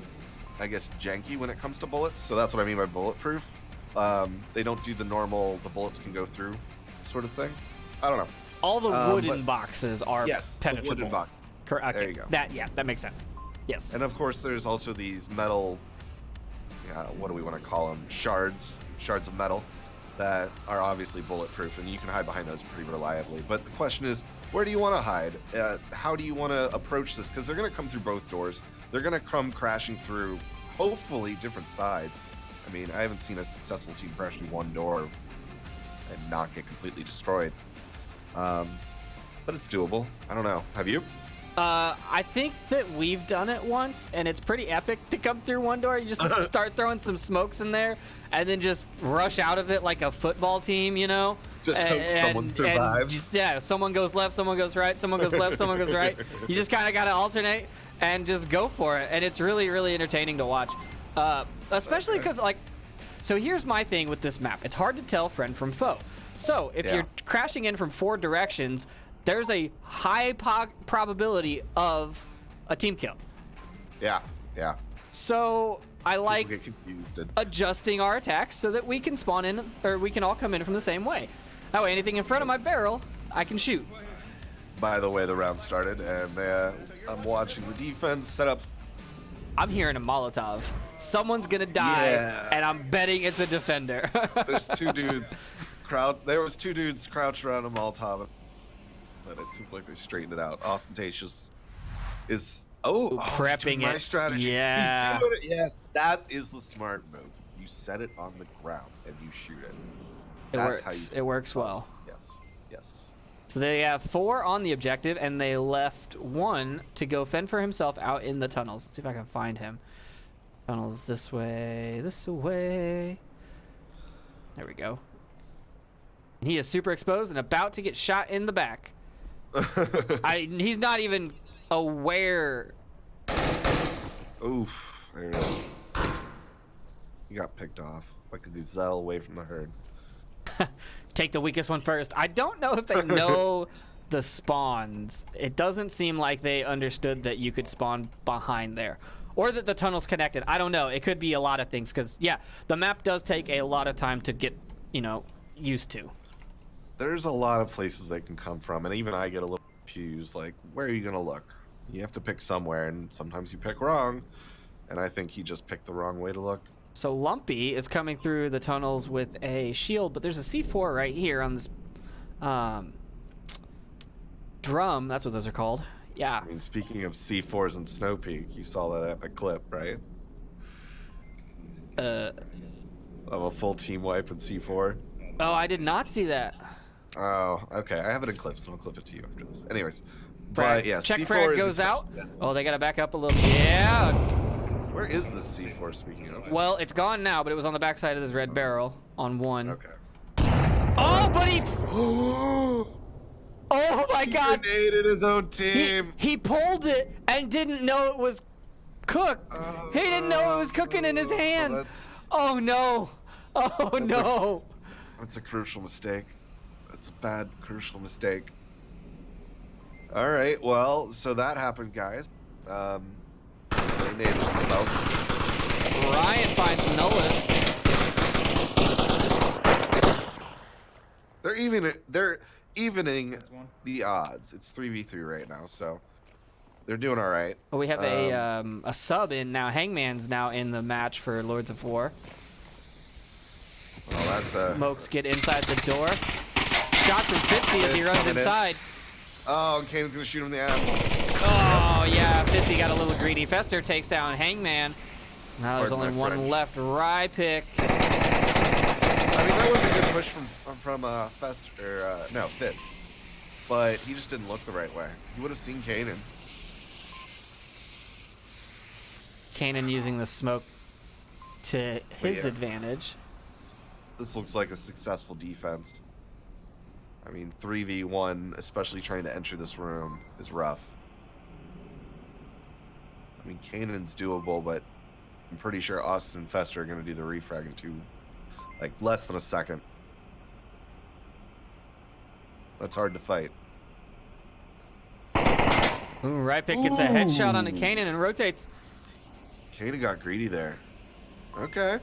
I guess, janky when it comes to bullets, so that's what I mean by bulletproof. They don't do the normal, the bullets can go through sort of thing. I don't know. All the wooden but- boxes are Yes, the penetrable. wooden box. Correct. There you go. That makes sense. Yes. And of course, there's also these metal, what do we want to call them? Shards of metal that are obviously bulletproof, and you can hide behind those pretty reliably. But the question is, where do you want to hide? How do you want to approach this? Because they're going to come through both doors. They're going to come crashing through, hopefully, different sides. I mean, I haven't seen a successful team crash through one door and not get completely destroyed. But it's doable. I don't know. Have you? I think that we've done it once, and it's pretty epic to come through one door. You just start throwing some smokes in there, and then just rush out of it like a football team, you know? Just hope someone survives. Someone goes left, someone goes right, someone goes left, someone goes right. You just kind of got to alternate and just go for it, and it's really, really entertaining to watch. Especially because, like, so here's my thing with this map. It's hard to tell friend from foe. So if you're crashing in from 4 directions, there's a high probability of a team kill. Yeah. So I like People get confused. And adjusting our attacks so that we can spawn in, or we can all come in from the same way. That way, anything in front of my barrel, I can shoot. by the way, the round started, and I'm watching the defense set up I'm hearing a Molotov. Someone's gonna die, Yeah. and I'm betting it's a defender. There's two dudes. There was two dudes crouched around a Molotov, but it seems like they straightened it out. Ostentatious is prepping he's doing my it. strategy. Yeah. He's doing it. Yes, that is the smart move. You set it on the ground and you shoot it. It That's works. how you It works well. Yes. Yes. So they have 4 on the objective, and they left 1 to go fend for himself out in the tunnels. Let's see if I can find him. Tunnels this way, this way. There we go. And he is super exposed and about to get shot in the back. He's not even aware. Oof. There it is. He got picked off like a gazelle away from the herd. Take the weakest one first. I don't know if they know the spawns. It doesn't seem like they understood that you could spawn behind there, or that the tunnel's connected. I don't know. It could be a lot of things, because yeah, the map does take a lot of time to get, used to. There's a lot of places they can come from, and even I get a little confused. Like, where are you gonna look? You have to pick somewhere, and sometimes you pick wrong. And I think he just picked the wrong way to look. So Lumpy is coming through the tunnels with a shield, but there's a C4 right here on this drum. That's what those are called. Yeah. I mean, speaking of C4s and Snow Peak, you saw that epic clip, right? Of a full team wipe in C4. Oh, I did not see that. Oh, okay. I have it in clips, and I'll clip it to you after this. Anyways, Frag, but yeah, check C4 frag is goes out. yeah. Oh, they got to back up a little. Yeah. Where is this C4, speaking of? Well, it's gone now, but it was on the backside of this red barrel on 1. Okay. Oh, buddy! Oh my God! He grenaded his own team. He pulled it and didn't know it was cooked. He didn't know it was cooking in his hand. Oh no! Oh no! That's a crucial mistake. That's a bad, crucial mistake. All right, well, so that happened, guys. They named themselves. Ryan finds Nullist. They're evening the odds. It's 3v3 right now, so they're doing all right. Oh, we have a sub in now. Hangman's now in the match for Lords of War. Well, that's Smokes get inside the door. Shot from Fitzy as he runs inside. Oh, and Kanan's gonna shoot him in the ass. Oh yeah, Fitzy got a little greedy. Fester takes down Hangman. Now there's Pardon only my one French. left. Rypick. I mean, that was a good push from Fitz, but he just didn't look the right way. He would have seen Kanan. Kanan using the smoke to his yeah. advantage. This looks like a successful defense. I mean, 3v1, especially trying to enter this room, is rough. I mean, Kanan's doable, but I'm pretty sure Austin and Fester are going to do the refrag in less than a second. That's hard to fight. Ooh, Rypick gets a headshot onto Kanan and rotates. Kanan got greedy there. Okay.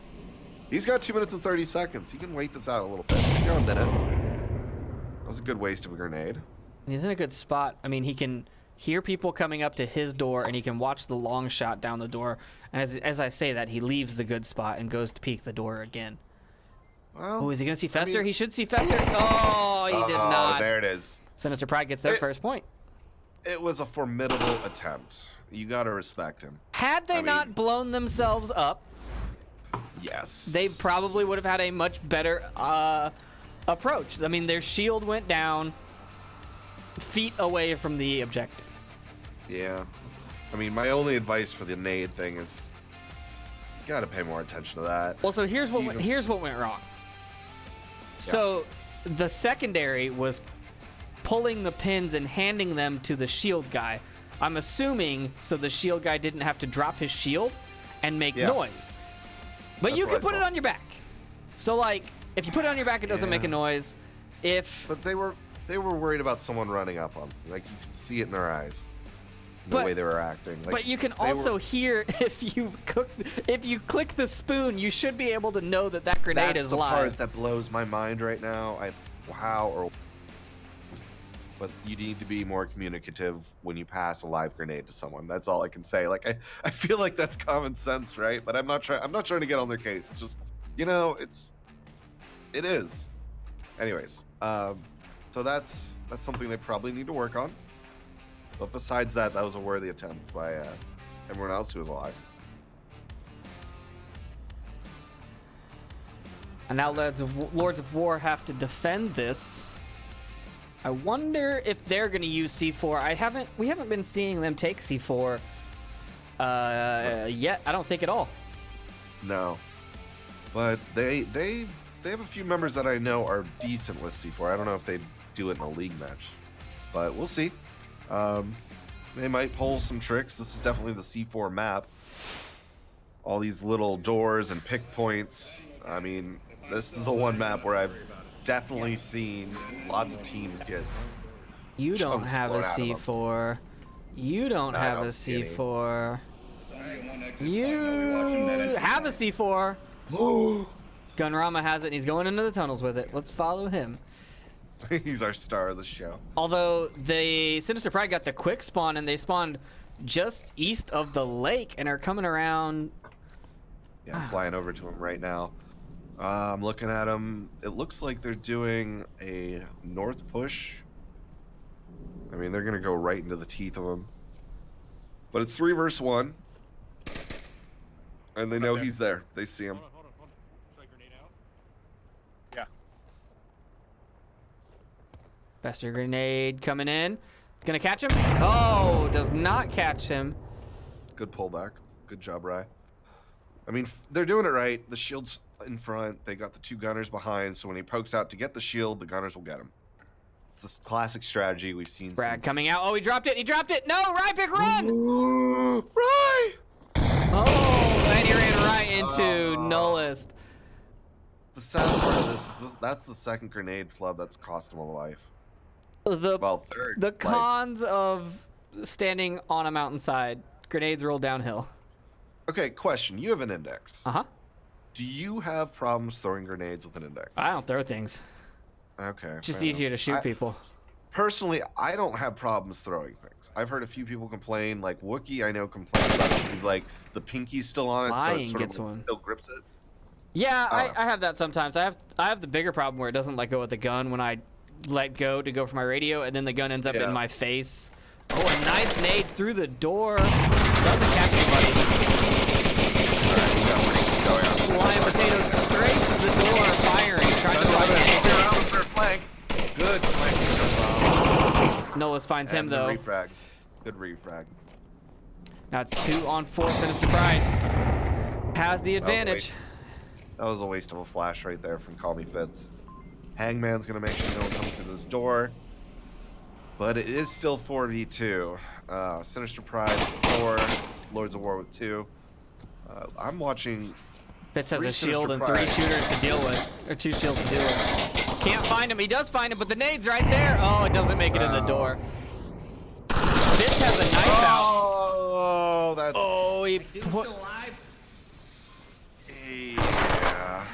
He's got 2 minutes and 30 seconds. He can wait this out a little bit. He's got a minute. That was a good waste of a grenade. He's in a good spot. I mean, he can hear people coming up to his door, and he can watch the long shot down the door. And as I say that, he leaves the good spot and goes to peek the door again. Well, Oh, is he going to see Fester? He should see Fester. Oh, he did not. There it is. Sinister Pride gets their first point. It was a formidable attempt. You got to respect him. Had they not blown themselves up, Yes. they probably would have had a much better approach. I mean, their shield went down feet away from the objective. Yeah. I mean, my only advice for the nade thing is you got to pay more attention to that. Well, so here's what went wrong. So the secondary was pulling the pins and handing them to the shield guy. I'm assuming so the shield guy didn't have to drop his shield and make noise. But That's you what can I put it saw. on your back. So like, if you put it on your back, it doesn't make a noise. But they were worried about someone running up on them. Like, you could see it in their eyes. The way they were acting. Like, but you can also hear if you click the spoon, you should be able to know that that grenade that's is the live. part that blows my mind right now. but you need to be more communicative when you pass a live grenade to someone. That's all I can say. Like I feel like that's common sense, right? But I'm not trying to get on their case. It's just, you know, it is. Anyways, so that's something they probably need to work on. But besides that, that was a worthy attempt by everyone else who was alive. And now Lords of War have to defend this. I wonder if they're going to use C4. We haven't been seeing them take C4 yet. I don't think at all. No, but they have a few members that I know are decent with C4. I don't know if they do it in a league match, but we'll see. They might pull some tricks. This is definitely the C4 map. All these little doors and pick points. I mean, this is the one map where I've definitely seen lots of teams get. You don't have a chunks blown out of them. C4. You don't have a don't see any. C4. You have a C4. Gunrama has it, and he's going into the tunnels with it. Let's follow him. He's our star of the show. Although the Sinister Pride got the quick spawn, and they spawned just east of the lake and are coming around. Yeah, I'm flying over to him right now. I'm looking at them. It looks like they're doing a north push. I mean, they're going to go right into the teeth of him. But it's 3 versus 1. And they know he's there. They see him. Hold on. Should I grenade out? Yeah. Bester grenade coming in. Gonna catch him? Oh, does not catch him. Good pullback. Good job, Rye. I mean, they're doing it right. The shield's in front. They got the 2 gunners behind, so when he pokes out to get the shield, the gunners will get him. It's this classic strategy we've seen. Brad coming out. Oh, he dropped it. No, Rypick, run! Rye! Oh, and he ran right into Nullist. The sad part of this is that's the second grenade flub that's cost him a life. The Third life. cons of standing on a mountainside. Grenades roll downhill. Okay, question. You have an index. Uh-huh. Do you have problems throwing grenades with an index? I don't throw things. Okay. It's just fair easier to enough. shoot people. Personally, I don't have problems throwing things. I've heard a few people complain, like Wookie I know complains about it. He's like, the pinky's still on it, so Lion it sort gets of like one. still grips it. Yeah, I don't know. I have that sometimes. I have the bigger problem where it doesn't let go of the gun when I let go to go for my radio, and then the gun ends up Yeah. in my face. Oh, a nice nade through the door. Doesn't catch anybody. Alright, we got one going on. Lion Potato straight to the door, firing, trying to find flank. Good flank. Nolas finds him, And though. the refrag. Good refrag. Now it's 2-on-4. Sinister Pride has the advantage. That was a waste of a flash right there from Call Me Fitz. Hangman's going to make sure no one comes through this door. But it is still 4v2. Sinister Pride 4, Lords of War with 2. I'm watching. Fitz has 3 a shield Sinister and Pride. 3 shooters to deal with. Or 2 shields to deal with. Can't find him. He does find him, but the nade's right there. Oh, it doesn't make it in the door. Fitz has a knife out. Oh, that's. Oh, he Dude's put. still alive. Yeah.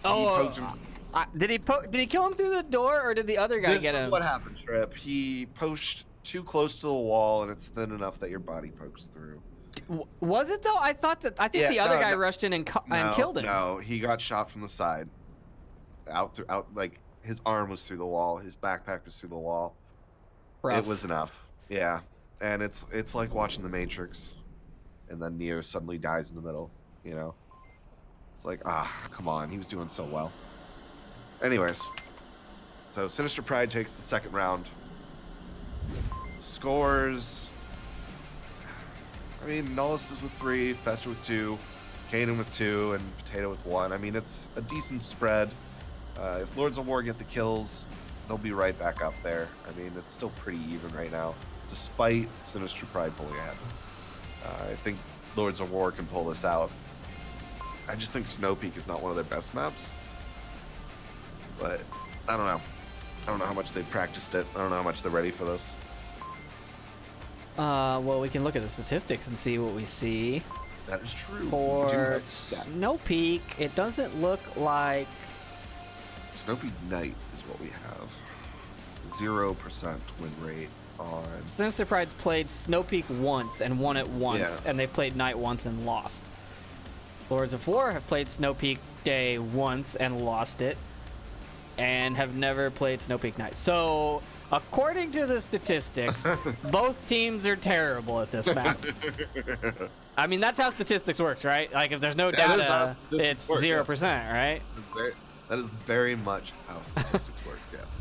Oh, He poked him. did he kill him through the door, or did the other guy This get is him? what happened, Trip. He pushed too close to the wall, and it's thin enough that your body pokes through. Was it though? I think Yeah, the other no, guy no. rushed in and No, killed him. No, he got shot from the side. Out, like his arm was through the wall, his backpack was through the wall. Rough. It was enough. Yeah, and it's like watching The Matrix, and then Neo suddenly dies in the middle. You know, it's like come on, he was doing so well. Anyways, so Sinister Pride takes the second round. Scores. I mean, Nullus is with 3, Fester with 2, Kanan with 2, and Potato with 1. I mean, it's a decent spread. If Lords of War get the kills, they'll be right back up there. I mean, it's still pretty even right now, despite Sinister Pride pulling ahead. I think Lords of War can pull this out. I just think Snow Peak is not one of their best maps. But I don't know. I don't know how much they've practiced it. I don't know how much they're ready for this. Well, we can look at the statistics and see what we see. That is true. For We do have stats. Snow Peak, it doesn't look like. Snow Peak Knight is what we have. 0% win rate on. Sinister Pride's played Snow Peak once and won it once, Yeah. and they've played Night once and lost. Lords of War have played Snow Peak Day once and lost it, and have never played Snow Peak Night. So, according to the statistics, both teams are terrible at this map. I mean, that's how statistics works, right? Like, if there's no That is how data, statistics it's work, 0%, right? That is very much how statistics work, yes.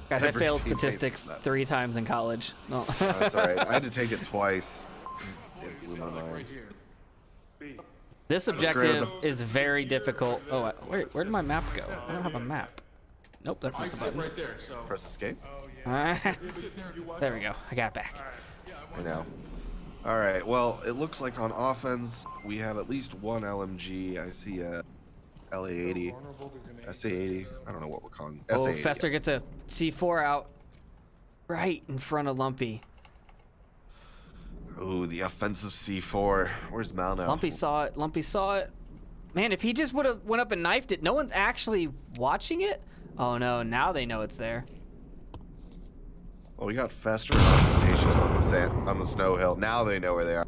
Guys, I Every failed team hates statistics that. 3 times in college. No. That's all right. I had to take it twice. It blew my mind. This objective is very difficult. Oh, where did my map go? I don't have a map. Nope, that's not the button. Right there, so. Press escape. There we go. I got it back. I know. All right. Well, it looks like on offense we have at least one LMG. I see a LA-80, SA-80. I don't know what we're calling. Oh, SA-80, Fester yes. gets a C4 out right in front of Lumpy. Ooh, the offensive C4. Where's Mal now? Lumpy saw it. Lumpy saw it. Man, if he just would have went up and knifed it, no one's actually watching it. Oh no, now they know it's there. Well, we got Fester and Ostentatious on the snow hill. Now they know where they are.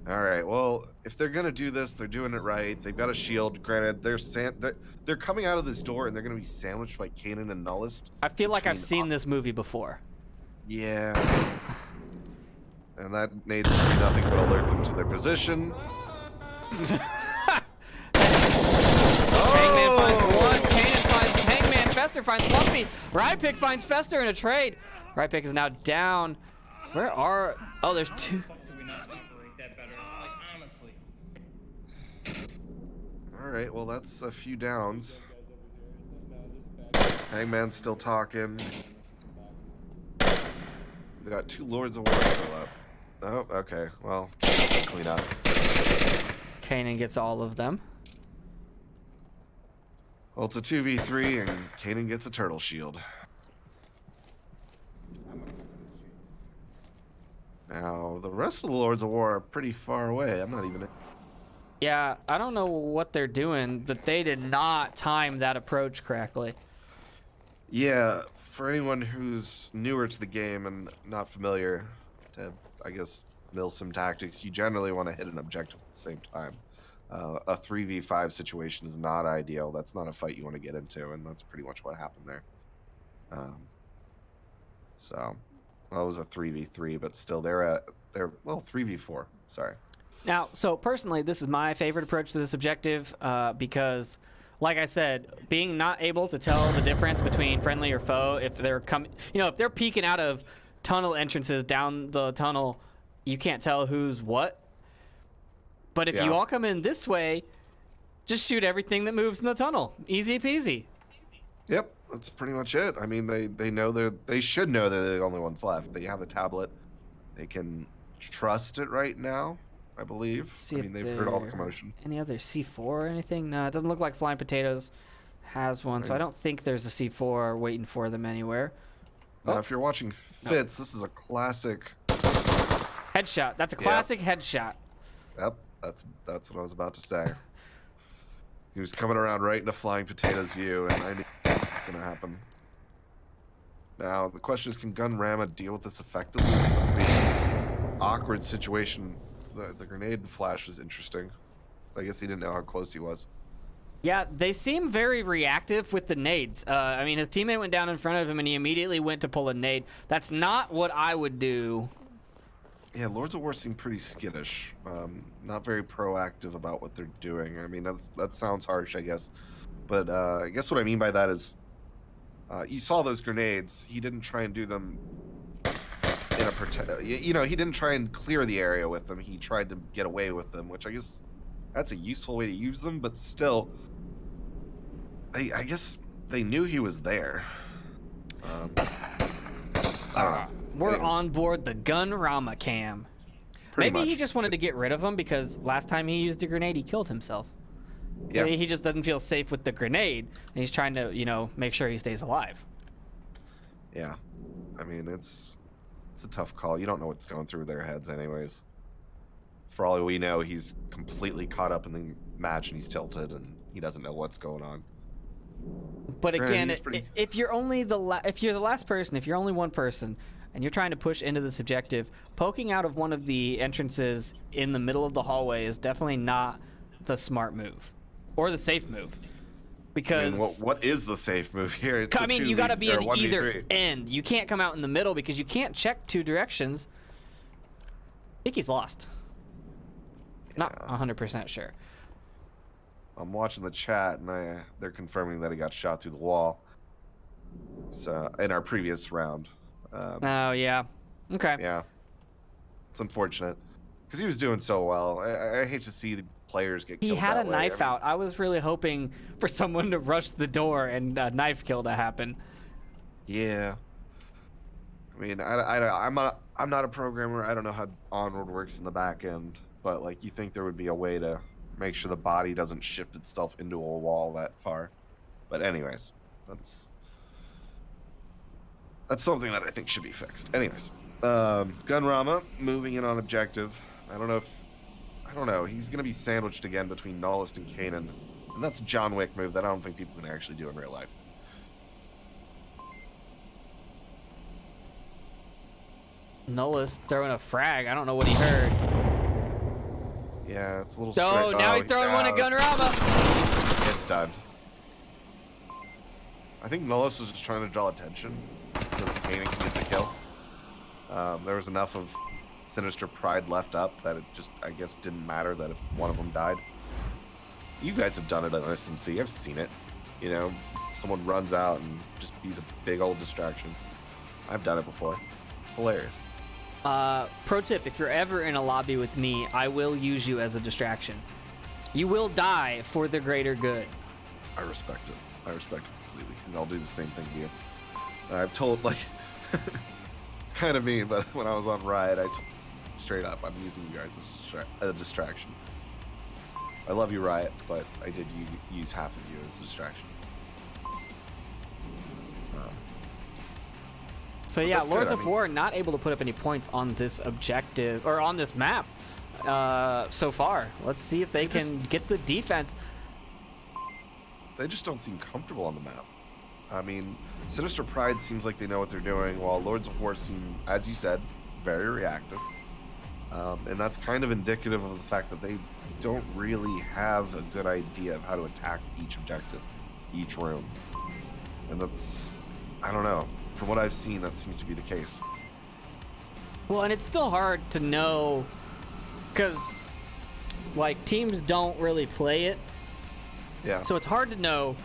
All right. Well, if they're gonna do this, they're doing it right. They've got a shield. Granted, they're coming out of this door and they're gonna be sandwiched by Kanan and Nullist. I feel like I've between seen this movie before. Yeah. And that needs to do nothing but alert them to their position. Hangman finds one. Kanan finds Hangman. Fester finds Lumpy. Rypick finds Fester in a trade. Rypick is now down. Where are? Oh, there's 2. Do we not operate that better? Like, honestly. All right. Well, that's a few downs. Hangman's still talking. We got 2 Lords of War still up. Oh, okay. Well, clean up. Kanan gets all of them. Well, it's a 2v3, and Kanan gets a turtle shield. Now, the rest of the Lords of War are pretty far away. I'm not even... Yeah, I don't know what they're doing, but they did not time that approach correctly. Yeah, for anyone who's newer to the game and not familiar to, I guess, mill some tactics, you generally want to hit an objective at the same time. A 3v5 situation is not ideal. That's not a fight you want to get into, and that's pretty much what happened there. So, well, it was a 3v3, but still, they're 3v4. Sorry. Now, so personally, this is my favorite approach to this objective because, like I said, being not able to tell the difference between friendly or foe, if they're if they're peeking out of tunnel entrances down the tunnel, you can't tell who's what. But if you all come in this way, just shoot everything that moves in the tunnel. Easy peasy. Yep, that's pretty much it. I mean, they know they should know they're the only ones left. They have the tablet. They can trust it right now, I believe. I mean, they've heard all the commotion. Any other C4 or anything? No, it doesn't look like Flying Potatoes has one, so I don't think there's a C4 waiting for them anywhere. Now, if you're watching Fitz, this is a classic Headshot. That's a classic headshot. Yep, that's what I was about to say. He was coming around right into Flying Potato's view, and I knew that was gonna happen. Now the question is, can Gun Rama deal with this effectively? It's a pretty awkward situation. The grenade flash was interesting. I guess he didn't know how close he was. Yeah, they seem very reactive with the nades. I mean, his teammate went down in front of him, and he immediately went to pull a nade. That's not what I would do. Yeah, Lords of War seem pretty skittish. Not very proactive about what they're doing. I mean, that sounds harsh, I guess. But I guess what I mean by that is, you saw those grenades. He didn't try and do them in a he didn't try and clear the area with them. He tried to get away with them, which I guess that's a useful way to use them. But still, I guess they knew he was there. I don't know. We're Anyways. on board the Gun Rama cam. Pretty Maybe he much. just wanted to get rid of him because last time he used a grenade, he killed himself. Yeah. Maybe he just doesn't feel safe with the grenade, and he's trying to, make sure he stays alive. Yeah. I mean, it's a tough call. You don't know what's going through their heads anyways. For all we know, he's completely caught up in the match and he's tilted and he doesn't know what's going on. But again, he's pretty- if you're only if you're the last person, if you're only one person, and you're trying to push into the subjective, poking out of one of the entrances in the middle of the hallway is definitely not the smart move or the safe move. Because I mean, what is the safe move here? It's a you got to be in 1v3. either end. You can't come out in the middle because you can't check two directions. I think he's lost. Not 100% sure. I'm watching the chat, and they're confirming that he got shot through the wall. So in our previous round. Oh yeah. Okay. Yeah. It's unfortunate because he was doing so well. I hate to see the players get killed. He had that a way. knife out. I was really hoping for someone to rush the door and a knife kill to happen. Yeah. I mean, I'm not a programmer. I don't know how Onward works in the back end, but like you think there would be a way to make sure the body doesn't shift itself into a wall that far. But anyways, that's something that I think should be fixed. Anyways, Gunrama moving in on objective. I don't know. He's gonna be sandwiched again between Nihilist and Kanan, and that's a John Wick move that I don't think people can actually do in real life. Nihilist throwing a frag. I don't know what he heard. Yeah, it's a little. Oh, now he's throwing one at Gunrama. It's done. I think Nihilist was just trying to draw attention so that Kanan can get the kill. There was enough of Sinister pride left up that it just, I guess, didn't matter that if one of them died. You guys have done it on SMC. I've seen it. You know, someone runs out and just be's a big old distraction. I've done it before. It's hilarious. Pro tip, if you're ever in a lobby with me, I will use you as a distraction. You will die for the greater good. I respect it. I respect it completely because I'll do the same thing to you. I've told, like, it's kind of mean, but when I was on Riot, straight up, I'm using you guys as a distraction. I love you, Riot, but I did use half of you as a distraction. So yeah, that's Lords good. of I mean, War not able to put up any points on this objective or on this map so far. Let's see if they can get the defense. They just don't seem comfortable on the map. I mean, Sinister Pride seems like they know what they're doing, while Lords of War seem, as you said, very reactive. And that's kind of indicative of the fact that they don't really have a good idea of how to attack each objective, each room. And that's, I don't know. From what I've seen, that seems to be the case. Well, and it's still hard to know because, like, teams don't really play it. Yeah. So it's hard to know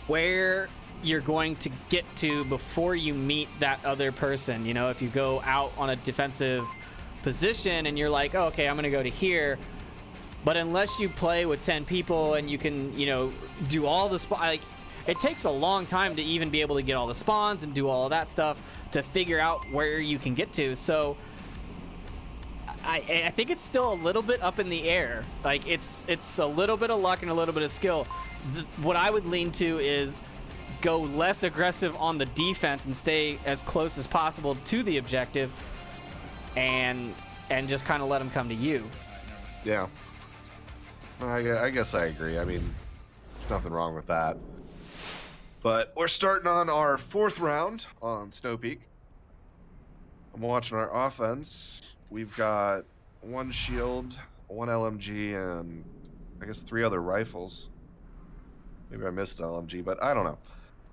where you're going to get to before you meet that other person. You know, if you go out on a defensive position and you're like, oh, okay, I'm going to go to here. But unless you play with 10 people and you can, you know, do all the like, it takes a long time to even be able to get all the spawns and do all of that stuff to figure out where you can get to. So I think it's still a little bit up in the air. Like, it's a little bit of luck and a little bit of skill. What I would lean to is go less aggressive on the defense and stay as close as possible to the objective and just kind of let them come to you. Yeah. I guess I agree. I mean, there's nothing wrong with that. But we're starting on our 4th round on Snow Peak. I'm watching our offense. We've got 1 shield, 1 LMG, and I guess 3 other rifles. Maybe I missed an LMG, but I don't know.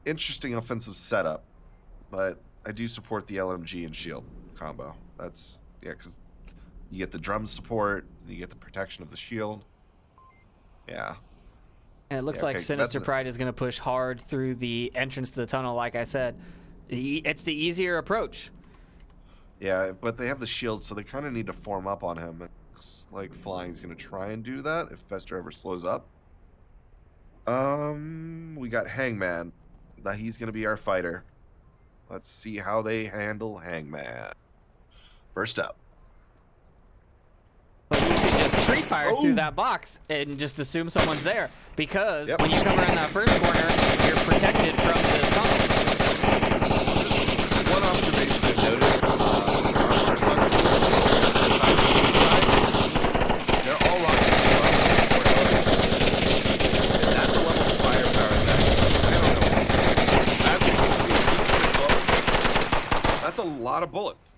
Interesting offensive setup, but I do support the LMG and shield combo. That's, yeah, because you get the drum support, and you get the protection of the shield. Yeah. And it looks like Sinister Pride is going to push hard through the entrance to the tunnel, like I said. It's the easier approach. Yeah, but they have the shield, so they kind of need to form up on him. It looks like Flying's going to try and do that if Fester ever slows up. We got Hangman. That he's going to be our fighter. Let's see how they handle Hangman. First up. But you can just pre-fire through that box and just assume someone's there. Because when you come around that first corner, you're protected from the tunnel. One observation I've noticed, they're all rocking and that's the level of firepower that lot of bullets.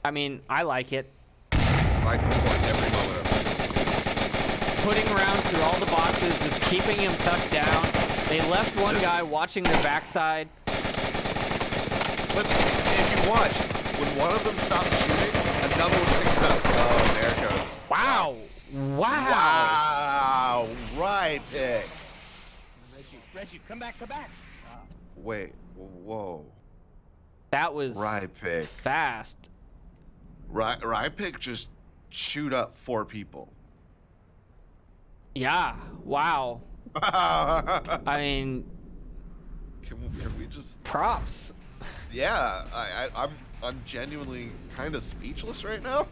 I mean, I like it. I support every moment of it. Putting rounds through all the boxes, just keeping him tucked down. They left one guy watching their backside. But if you watch, when one of them stops shooting, another one picks it up. Oh, there it goes. Wow. Wow. Wow. Right pick. Reggie, come back, come back. Wait, whoa. That was Right pick. fast. Right pick just shoot up 4 people. Yeah. Wow. I mean, Can we just? props. Yeah, I'm genuinely kind of speechless right now.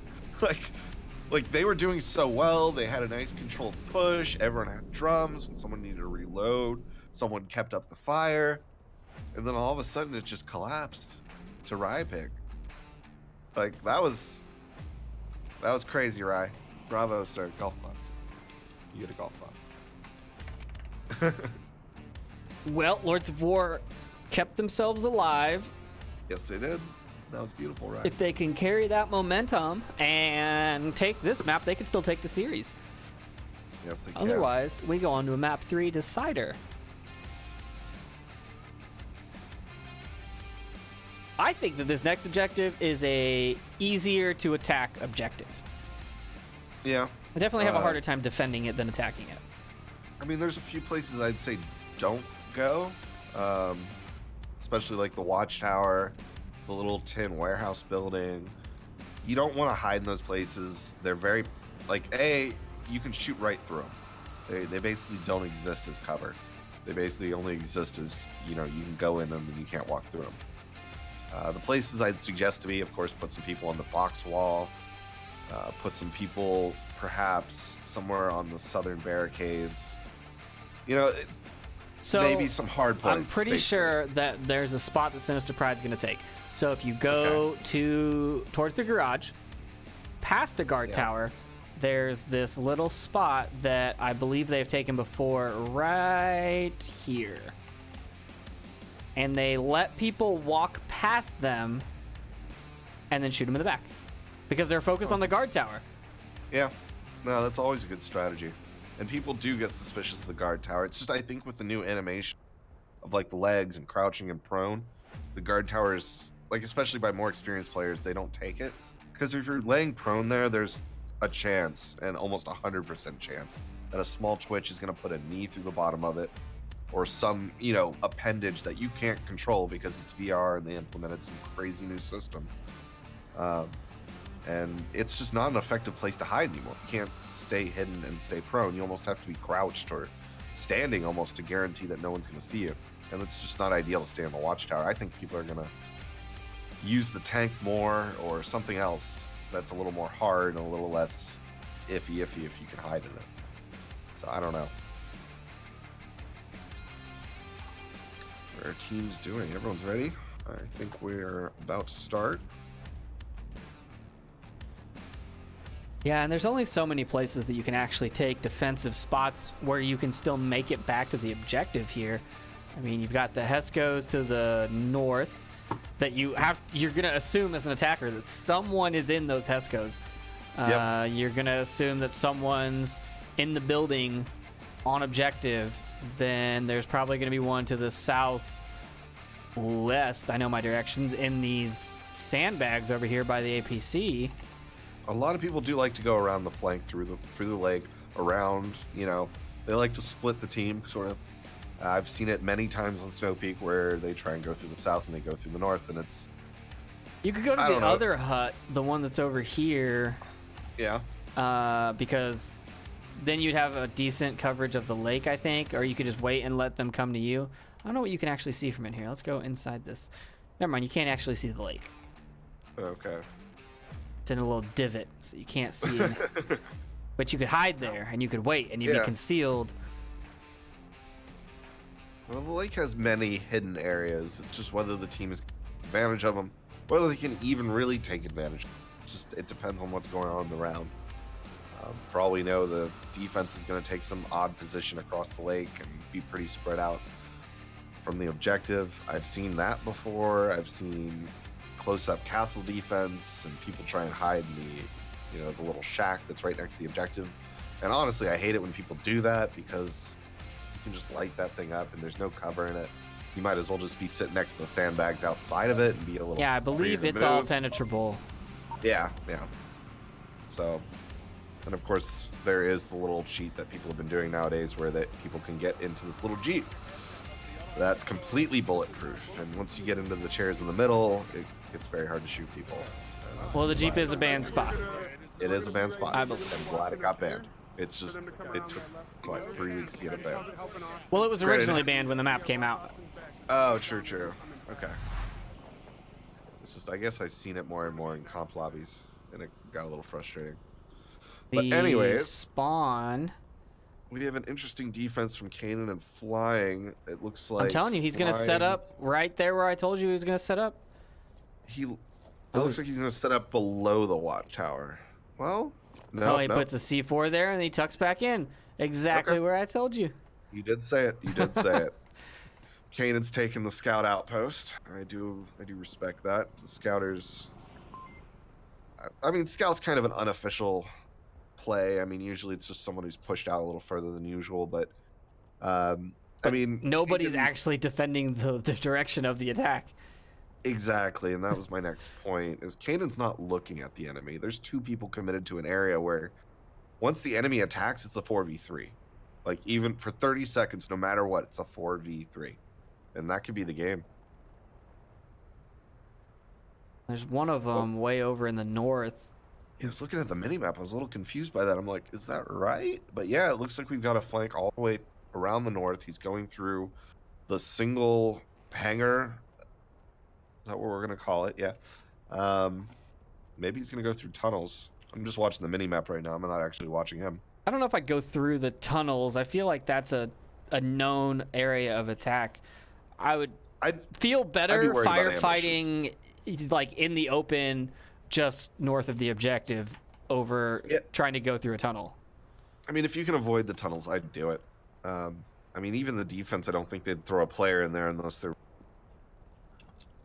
Like they were doing so well. They had a nice controlled push. Everyone had drums. When someone needed to reload, someone kept up the fire, and then all of a sudden it just collapsed to Rypick. Like that was crazy, Rye. Bravo, sir. Golf club. You get a golf club. Well, Lords of War kept themselves alive. Yes, they did. That was beautiful, Rye. If they can carry that momentum and take this map, they could still take the series. Yes, they can. Otherwise, we go on to a map 3 decider. I think that this next objective is a easier to attack objective. Yeah. I definitely have a harder time defending it than attacking it. I mean, there's a few places I'd say don't go, especially like the Watchtower, the little tin warehouse building. You don't want to hide in those places. They're very, you can shoot right through them. They basically don't exist as cover. They basically only exist as, you can go in them and you can't walk through them. The places I'd suggest to be, of course, put some people on the box wall, put some people perhaps somewhere on the southern barricades. So maybe some hard points. I'm pretty sure that there's a spot that Sinister Pride's going to take. So if you go towards the garage, past the guard tower, there's this little spot that I believe they've taken before right here. And they let people walk past them and then shoot them in the back because they're focused on the guard tower. Yeah, no, that's always a good strategy. And people do get suspicious of the guard tower. It's just, I think with the new animation of like the legs and crouching and prone, the guard towers, like especially by more experienced players, they don't take it. Because if you're laying prone there, there's a chance, and almost 100% chance, that a small twitch is going to put a knee through the bottom of it, or some, appendage that you can't control because it's VR and they implemented some crazy new system. And it's just not an effective place to hide anymore. You can't stay hidden and stay prone. You almost have to be crouched or standing almost to guarantee that no one's going to see you. And it's just not ideal to stay on the watchtower. I think people are going to use the tank more or something else that's a little more hard and a little less iffy if you can hide in it. So I don't know. What are our teams doing? Everyone's ready? I think we're about to start. Yeah, and there's only so many places that you can actually take defensive spots where you can still make it back to the objective here. I mean, you've got the Hescos to the north that you're going to assume as an attacker that someone is in those Hescos. Yep. You're going to assume that someone's in the building on objective. Then there's probably going to be one to the southwest. I know my directions in these sandbags over here by the APC. A lot of people do like to go around the flank through the lake, around, they like to split the team, sort of. I've seen it many times on Snow Peak where they try and go through the south and they go through the north, and it's... You could go to the other hut, the one that's over here. Yeah. Because then you'd have a decent coverage of the lake, I think, or you could just wait and let them come to you. I don't know what you can actually see from in here. Let's go inside this. Never mind, you can't actually see the lake. Okay. It's in a little divot, so you can't see it. But you could hide there, and you could wait, and you'd be concealed. Well, the lake has many hidden areas. It's just whether the team is taking advantage of them, whether they can even really take advantage. It depends on what's going on in the round. For all we know, the defense is going to take some odd position across the lake and be pretty spread out. from the objective. I've seen that before. I've seen close-up castle defense and people try and hide in the little shack that's right next to the objective. And honestly, I hate it when people do that because you can just light that thing up and there's no cover in it. You might as well just be sitting next to the sandbags outside of it and be a little. Yeah, I believe it's all penetrable. Yeah. So, and of course, there is the little cheat that people have been doing nowadays where that people can get into this little Jeep. That's completely bulletproof. And once you get into the chairs in the middle, it gets very hard to shoot people. Well, the Jeep is a banned spot. It is a banned spot. I believe. I'm glad it got banned. It's just, it took, 3 weeks to get it banned. Well, it was originally banned when the map came out. Oh, true. Okay. It's just, I guess I've seen it more and more in comp lobbies, and it got a little frustrating. But anyways, spawn. We have an interesting defense from Kanan and flying. It looks like I'm telling you, he's going to set up right there where I told you he was going to set up. It looks like he's going to set up below the watchtower. Well, no. He puts a C4 there and he tucks back in. Exactly where I told you. You did say it. Kanan's taking the scout outpost. I do respect that. The scouters. I mean, scout's kind of an unofficial play. I mean, usually it's just someone who's pushed out a little further than usual, but I mean, nobody's actually defending the direction of the attack. Exactly, and that was my next point, is Kanan's not looking at the enemy. There's 2 people committed to an area where once the enemy attacks, it's a 4v3. Like, even for 30 seconds, no matter what, it's a 4v3. And that could be the game. There's one of them way over in the north. Yeah, I was looking at the minimap. I was a little confused by that. I'm like, is that right? But yeah, it looks like we've got a flank all the way around the north. He's going through the single hangar. Is that what we're going to call it? Yeah. Maybe he's going to go through tunnels. I'm just watching the minimap right now. I'm not actually watching him. I don't know if I'd go through the tunnels. I feel like that's a known area of attack. I'd feel better firefighting like in the open just north of the objective over trying to go through a tunnel. I mean, if you can avoid the tunnels, I'd do it. I mean, even the defense, I don't think they'd throw a player in there unless they're...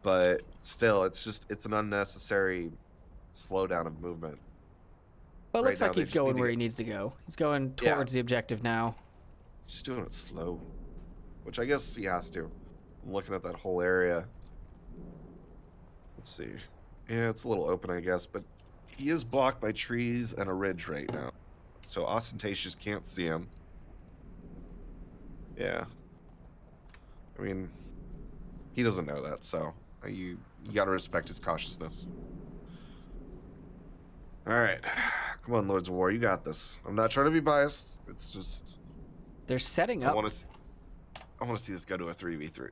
But still, it's an unnecessary slowdown of movement. But it looks like he's going where he needs to go. He's going towards the objective now. Just doing it slow, which I guess he has to. I'm looking at that whole area. Let's see. Yeah, it's a little open, I guess, but he is blocked by trees and a ridge right now. So Ostentatious can't see him. Yeah. I mean, he doesn't know that, so you gotta respect his cautiousness. All right. Come on, Lords of War, you got this. I'm not trying to be biased. It's just... They're setting up. I want to see this go to a 3v3.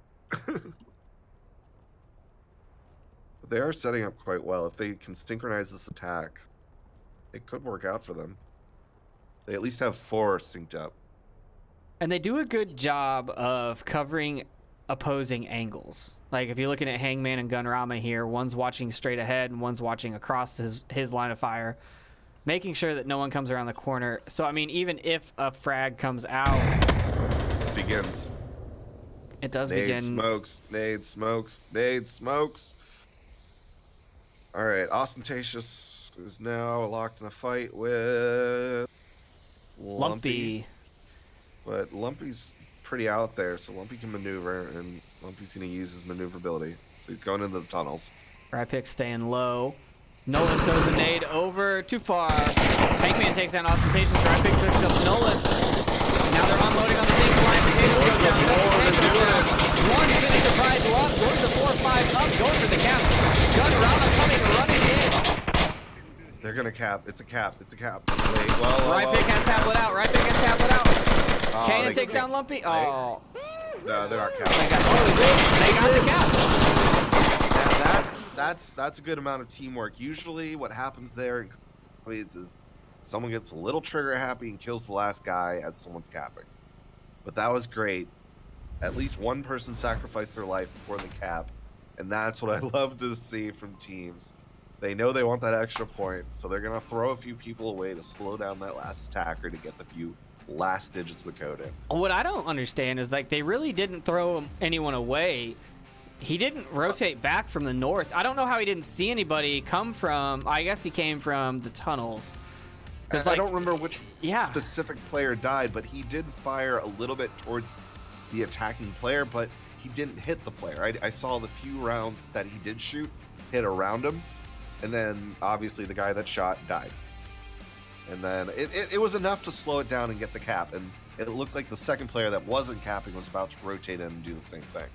But they are setting up quite well. If they can synchronize this attack, it could work out for them. They at least have 4 synced up. And they do a good job of covering opposing angles. Like if you're looking at Hangman and Gunrama here, one's watching straight ahead and one's watching across his line of fire, making sure that no one comes around the corner. So, I mean, even if a frag comes out... It begins. It does Nade begin. Nade smokes. All right, Ostentatious is now locked in a fight with Lumpy. But Lumpy's pretty out there, so Lumpy can maneuver, and Lumpy's going to use his maneuverability. So he's going into the tunnels. Rypick staying low. Nolus throws a nade over too far. Hangman takes down Ostentatious. Rypick picks up Nolus. Now they're unloading on the thing. Flying potato goes down. One Sinister prize left. Going to 4-5 up. Going for the cap. Gunrama coming, running in. They're going to cap. It's a cap. Wait, Rypick has tablet out. Oh, Kanan takes down Lumpy. Oh. No, they're not capping. They got the cap. That's a good amount of teamwork. Usually what happens there is someone gets a little trigger happy and kills the last guy as someone's capping. But that was great. At least one person sacrificed their life before the cap, and that's what I love to see from teams. They know they want that extra point, so they're going to throw a few people away to slow down that last attacker to get the few last digits of the code in. What I don't understand is like they really didn't throw anyone away. He didn't rotate back from the north. I don't know how he didn't see anybody come from. I guess he came from the tunnels. I don't remember which Yeah. specific player died, but he did fire a little bit towards the attacking player, but he didn't hit the player. I saw the few rounds that he did shoot hit around him, and then obviously the guy that shot died. And then it was enough to slow it down and get the cap, and it looked like the second player that wasn't capping was about to rotate in and do the same thing.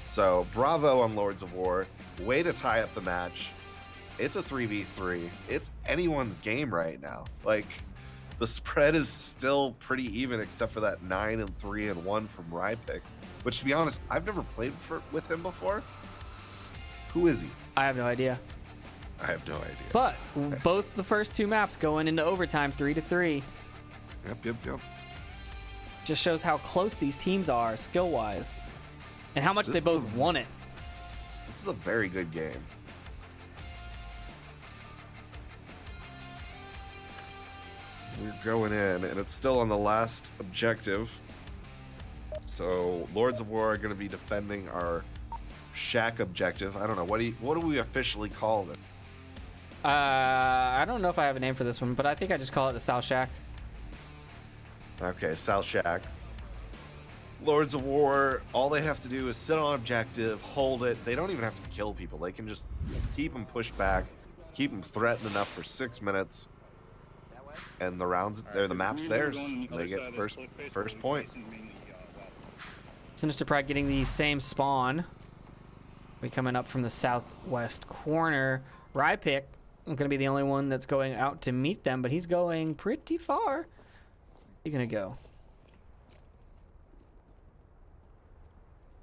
So bravo on Lords of War, way to tie up the match. It's a 3v3. It's anyone's game right now. Like, the spread is still pretty even, except for that 9-3-1 from Rypick, which, to be honest, I've never played with him before. Who is he? I have no idea. I have no idea. But both the first two maps going into overtime 3-3 Yep. just shows how close these teams are skill-wise and how much they both want it. This is a very good game. We're going in, and it's still on the last objective. So Lords of War are going to be defending our shack objective. I don't know. What do we officially call it? I don't know if I have a name for this one, but I think I just call it the South Shack. Okay, South Shack. Lords of War, all they have to do is sit on objective, hold it. They don't even have to kill people. They can just keep them pushed back, keep them threatened enough for 6 minutes, and the rounds, the map's theirs. They get first point. Sinister Pride getting the same spawn. We coming up from the southwest corner. Rypick is going to be the only one that's going out to meet them, but he's going pretty far. He's going to go.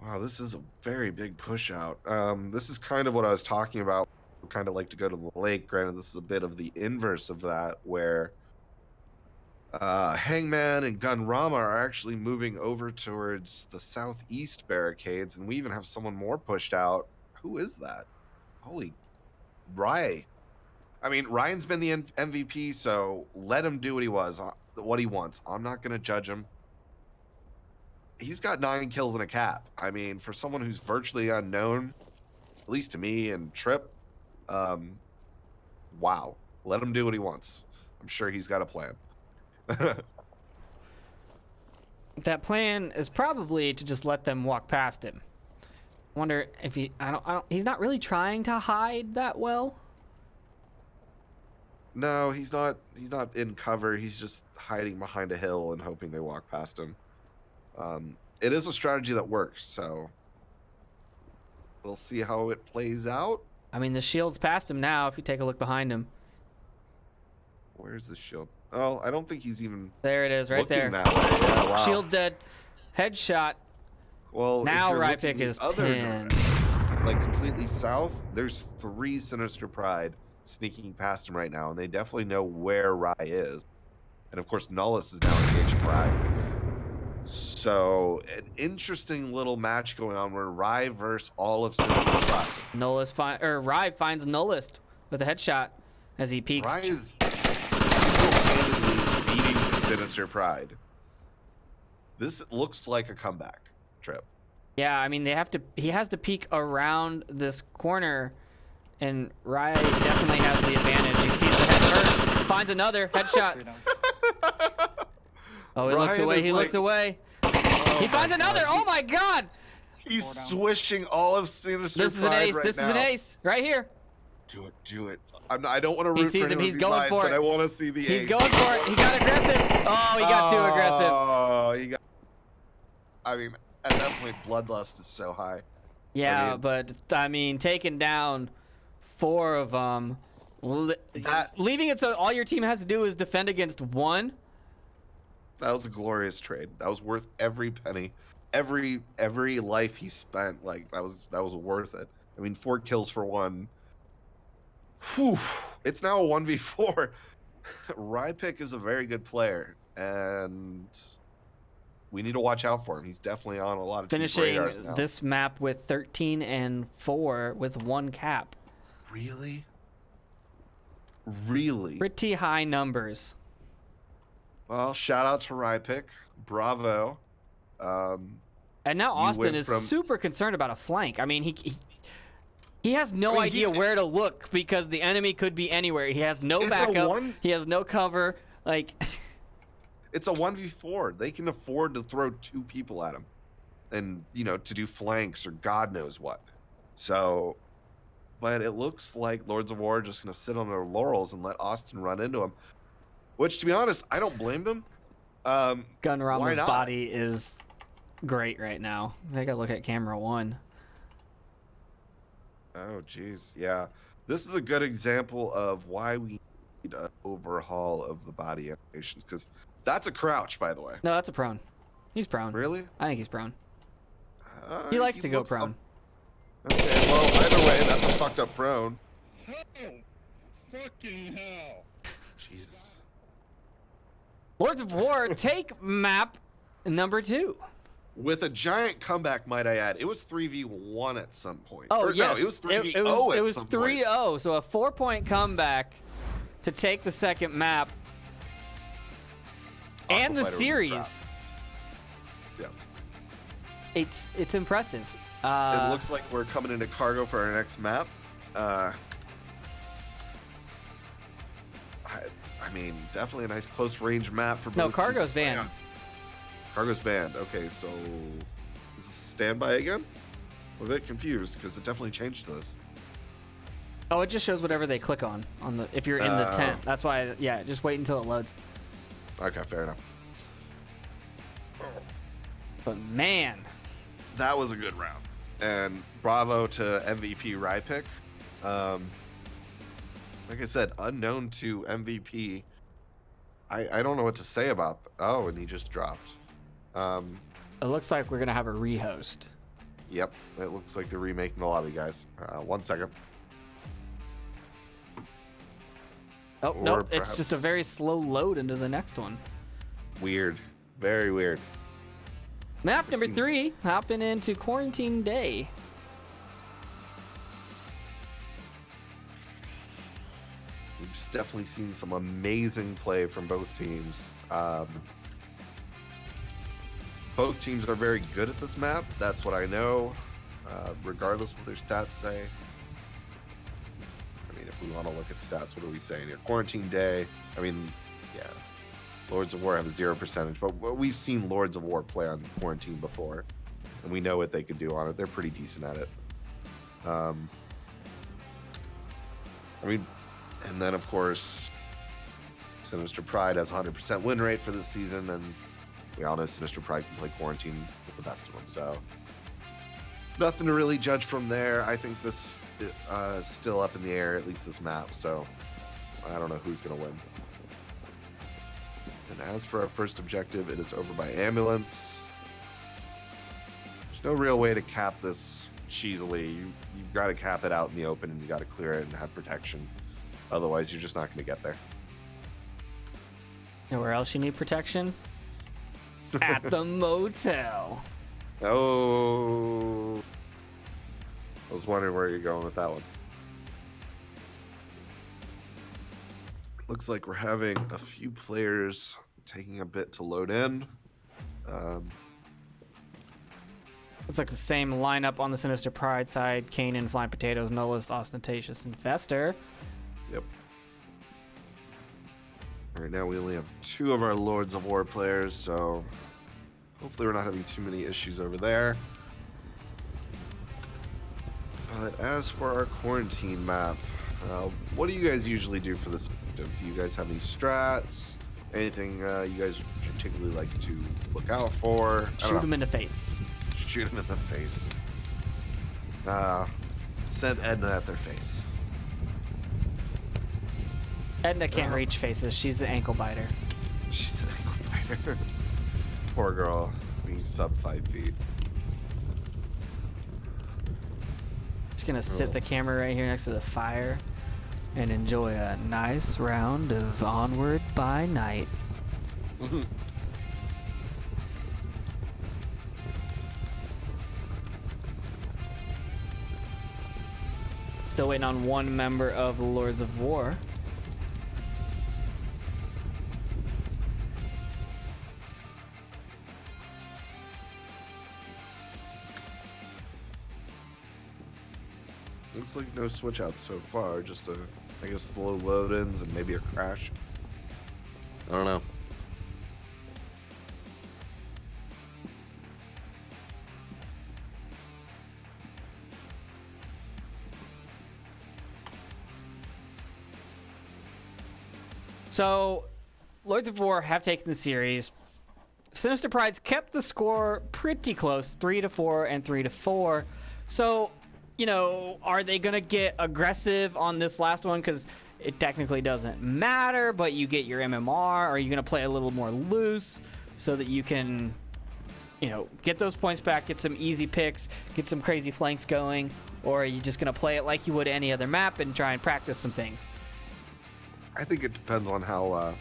Wow, this is a very big push out. This is kind of what I was talking about. Kind of like to go to the lake. Granted, this is a bit of the inverse of that, where Hangman and Gunrama are actually moving over towards the southeast barricades, and we even have someone more pushed out. Who is that? Holy, Ryan. I mean, Ryan's been the MVP, so let him do what he wants. I'm not going to judge him. He's got 9 kills and a cap. I mean, for someone who's virtually unknown, at least to me and Trip, wow. Let him do what he wants. I'm sure he's got a plan. That plan is probably to just let them walk past him. Wonder if he's not really trying to hide that well. No, he's not in cover. He's just hiding behind a hill and hoping they walk past him. It is a strategy that works, so we'll see how it plays out. I mean, the shield's past him now if you take a look behind him. Where's the shield? Oh, I don't think he's even There it is, right looking there. that way. Yeah, wow. Shield's dead. Headshot. Well, Now if you're Rypick looking is the other pinned. direction, like completely south, there's 3 Sinister Pride sneaking past him right now, and they definitely know where Rye is. And of course, Nullus is now engaging Rye. So, an interesting little match going on where Rye versus all of Sinister Pride. Rye finds Nullist with a headshot as he peeks. Rye is single-handedly beating Sinister Pride. This looks like a comeback trip. Yeah, I mean he has to peek around this corner, and Rye definitely has the advantage. He sees the head first, finds another headshot. Oh, he looks away. He looks away. He finds another. Oh my God! He's swishing all of Sinister This is an Pride ace. right This is now. an ace right here. Do it. I don't want to root sees for him. anyone He's to be going biased, for but it. I want to see the ace. He's going for it. He got aggressive. Oh, he got too aggressive. Oh, he got. I mean, at that point, bloodlust is so high. Yeah, I mean- but I mean, taking down 4 of them, leaving it so all your team has to do is defend against 1. That was a glorious trade. That was worth every penny, every life he spent. Like that was worth it. I mean, 4 kills for 1. Whew. It's now a 1v4. Rypick is a very good player, and we need to watch out for him. He's definitely on a lot of teams' Finishing radars now. this map with 13-4 with 1 cap. Really? Pretty high numbers. Well, shout out to Rypick. Bravo. And now Austin went is from- super concerned about a flank. I mean, he has no I mean, idea he's- where to look because the enemy could be anywhere. He has no It's a backup. one- He has no cover. Like, It's a 1v4. They can afford to throw 2 people at him and, to do flanks or God knows what. So, but it looks like Lords of War are just going to sit on their laurels and let Austin run into him, which, to be honest, I don't blame them. Why Gunrama's not? body is great right now. I gotta look at camera 1. Oh, geez. Yeah. This is a good example of why we need an overhaul of the body animations, because that's a crouch, by the way. No, that's a prone. He's prone. Really? I think he's prone. He likes to go looks prone. Okay, well, either way, that's a fucked up prone. How? Fucking hell. Jesus. Lords of War take map number 2. With a giant comeback, might I add. It was 3v1 at some point. Oh, Or, yes. No, it was 3v0 it at was some 3-0, so a 4-point comeback to take the second map point. and the Aquafighter would be series. proud. Yes. It's impressive. It looks like we're coming into cargo for our next map. I mean, definitely a nice close range map for both No, teams cargo's to play banned. on. Cargo's banned. Okay, so is this standby again? I'm a bit confused because it definitely changed to this. Oh, it just shows whatever they click on the if you're in the tent. That's why. Yeah, just wait until it loads. Okay, fair enough. But man, That was a good round. And bravo to MVP Rypick. Like I said, unknown to MVP. I don't know what to say about oh, and he just dropped. it looks like we're gonna have a rehost. Yep, it looks like they're remaking the lobby, guys. 1 second. Oh Or nope, perhaps- it's just a very slow load into the next one. Weird. Very weird. Map number Seems- 3, hopping into quarantine day. We've just definitely seen some amazing play from both teams. Both teams are very good at this map. That's what I know, regardless of what their stats say. I mean, if we want to look at stats, what are we saying here? Quarantine day. I mean, yeah. Lords of War have a 0%, but we've seen Lords of War play on quarantine before, and we know what they could do on it. They're pretty decent at it. I mean, and then of course, Sinister Pride has 100% win rate for this season, and we all know Sinister Pride can play quarantine with the best of them. So nothing to really judge from there. I think this is still up in the air, at least this map. So I don't know who's going to win. And as for our first objective, it is over by ambulance. There's no real way to cap this cheesily. You've got to cap it out in the open, and you got to clear it and have protection. Otherwise, you're just not going to get there. And where else you need protection? At the motel. Oh, I was wondering where you're going with that one. Looks like we're having a few players taking a bit to load in. Looks like the same lineup on the Sinister Pride side. Kanan, Flying Potatoes, Nullist, Ostentatious, and Fester. Yep. Right now we only have 2 of our Lords of War players, so hopefully we're not having too many issues over there. But as for our quarantine map, what do you guys usually do for this? Do you guys have any strats? Anything you guys particularly like to look out for? I don't Shoot know. him in the face. Shoot him in the face. Send Edna at their face. Edna can't reach faces. She's an ankle biter. She's an ankle biter. Poor girl, being sub 5 feet. Just gonna sit the camera right here next to the fire and enjoy a nice round of Onward by night. Still waiting on one member of the Lords of War. Looks like no switch outs so far. Just I guess slow load-ins and maybe a crash. I don't know. So, Lords of War have taken the series. Sinister Pride's kept the score pretty close, 3-4 and 3-4. So, you know, are they gonna get aggressive on this last one? Because it technically doesn't matter, but you get your MMR. Are you gonna play a little more loose so that you can, you know, get those points back, get some easy picks, get some crazy flanks going? Or are you just gonna play it like you would any other map and try and practice some things? I think it depends on how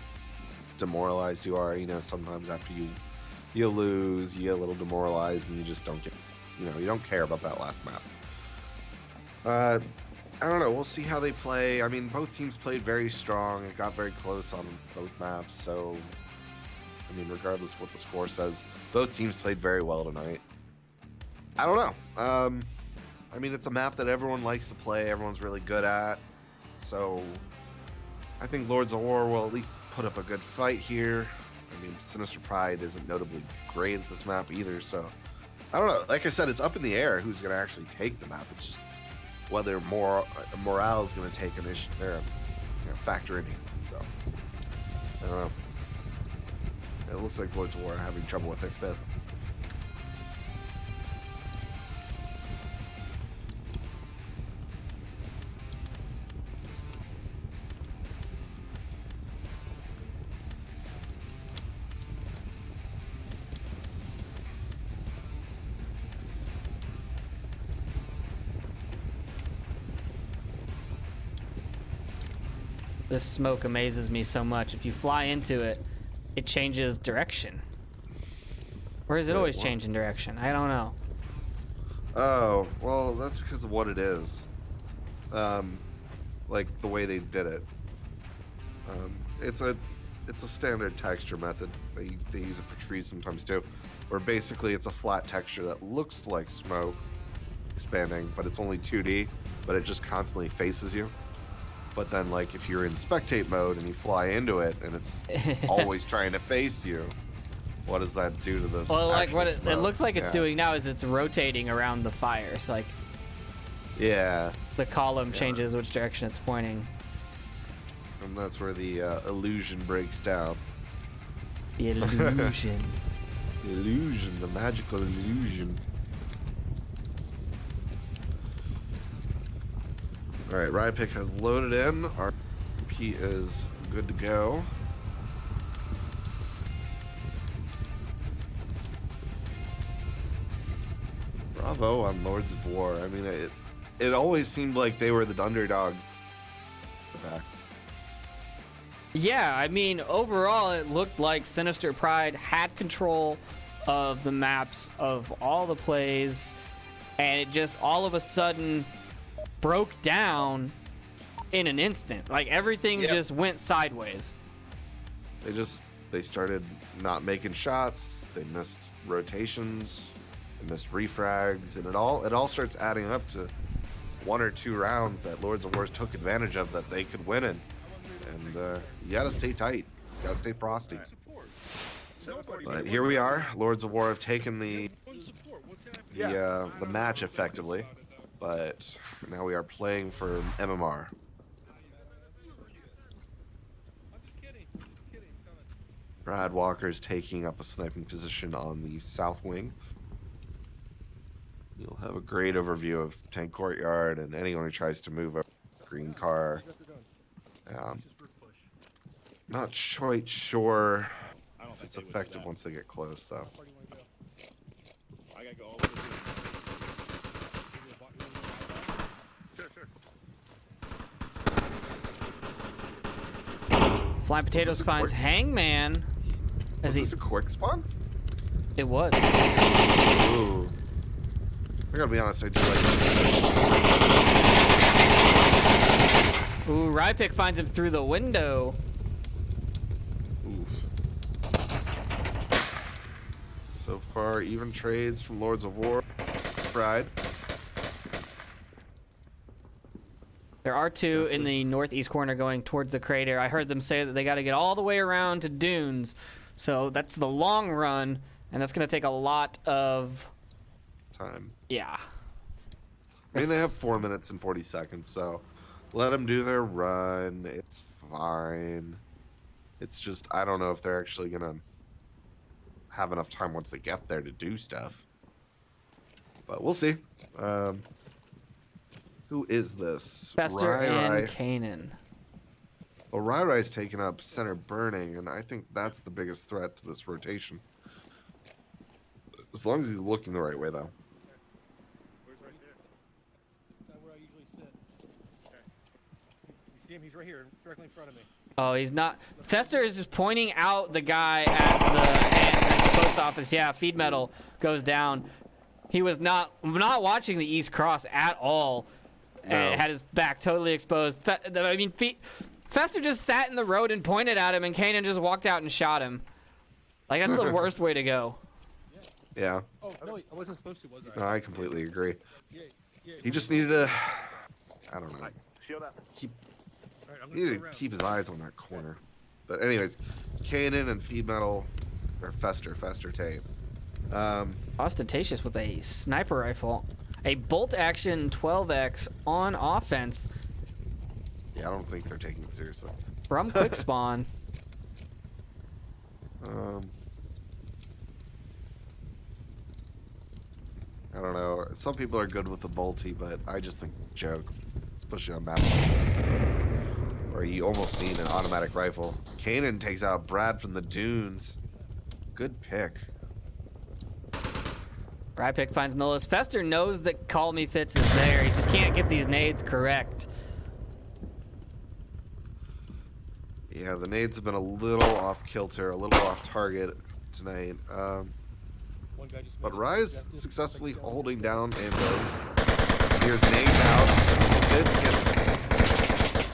demoralized you are. You know, sometimes after you lose, you get a little demoralized and you just don't get, you know, you don't care about that last map. I don't know. We'll see how they play. I mean, both teams played very strong. It got very close on both maps. So, I mean, regardless of what the score says, both teams played very well tonight. I don't know. I mean, it's a map that everyone likes to play. Everyone's really good at. So, I think Lords of War will at least put up a good fight here. I mean, Sinister Pride isn't notably great at this map either, so I don't know. Like I said, it's up in the air who's going to actually take the map. It's just whether morale is going to take an issue there, you know, factor in here. So I don't know. It looks like Lords of War are having trouble with their 5th. This smoke amazes me so much. If you fly into it, it changes direction. Or is it always changing direction? I don't know. Oh, well, that's because of what it is. Like the way they did it. It's a standard texture method. They use it for trees sometimes too, where basically it's a flat texture that looks like smoke expanding, but it's only 2D, but it just constantly faces you. But then, like, if you're in spectate mode and you fly into it and it's always trying to face you, what does that do to the well, like what it smoke? looks like it's doing now is it's rotating around the fire. So like, yeah, the column changes which direction it's pointing. and that's where the illusion breaks down. The illusion. The illusion, the magical illusion. All right, Riot Pick has loaded in. Our P is good to go. Bravo on Lords of War. I mean, it always seemed like they were the underdogs. Back. Yeah, I mean, overall, it looked like Sinister Pride had control of the maps of all the plays, and it just all of a sudden broke down in an instant. Like everything just went sideways. They started not making shots. They missed rotations. They missed refrags, and it all starts adding up to 1 or 2 rounds that Lords of War took advantage of that they could win in. And you gotta stay tight. You gotta stay frosty. But here we are. Lords of War have taken the match effectively. But now we are playing for MMR. Brad Walker's taking up a sniping position on the south wing. You'll have a great overview of Tank Courtyard and anyone who tries to move a green car. Not quite sure if it's effective once they get close, though. I gotta go all the way Sure. Flying Potatoes finds Hangman. Was this a quick spawn? It was. Ooh. I gotta be honest, I do like. Ooh, Rypick finds him through the window. Oof. So far, even trades from Lords of War. Pride. There are two in the northeast corner going towards the crater. I heard them say that they got to get all the way around to dunes. So that's the long run, and that's going to take a lot of time. Yeah. I mean, they have 4 minutes and 40 seconds, so let them do their run. It's fine. It's just, I don't know if they're actually going to have enough time once they get there to do stuff. But we'll see. Who is this? Fester and Kanan. Well, Rai's taking up center burning, and I think that's the biggest threat to this rotation. As long as he's looking the right way, though. Where's right there? Not where I usually sit. Okay. You see him? He's right here, directly in front of me. Oh, he's not. Fester is just pointing out the guy at the post office. Yeah, feed metal goes down. He was not watching the East Cross at all. No. And had his back totally exposed. Fester just sat in the road and pointed at him, and Kanan just walked out and shot him. Like, that's the worst way to go. Yeah. Oh, no, I wasn't supposed to, was I? No, I completely agree. Yeah. He just needed to, I don't know, Shield up. All right, I'm he gonna needed go to around. keep his eyes on that corner. But anyways, Kanan and feed metal, or Fester tape. Ostentatious with a sniper rifle. A bolt action 12x on offense Yeah, I don't think they're taking it seriously. from Quick Spawn. I don't know. Some people are good with the bolty, but I just think it's a joke, especially on maps like this, where you almost need an automatic rifle. Kanan takes out Brad from the dunes. Good pick. Rypick finds Nullis. Fester knows that Call Me Fitz is there. He just can't get these nades correct. Yeah, the nades have been a little off kilter, a little off target tonight. One guy just But made it. Rise Got this successfully like, holding down Ambo. Here's nades out. Fitz gets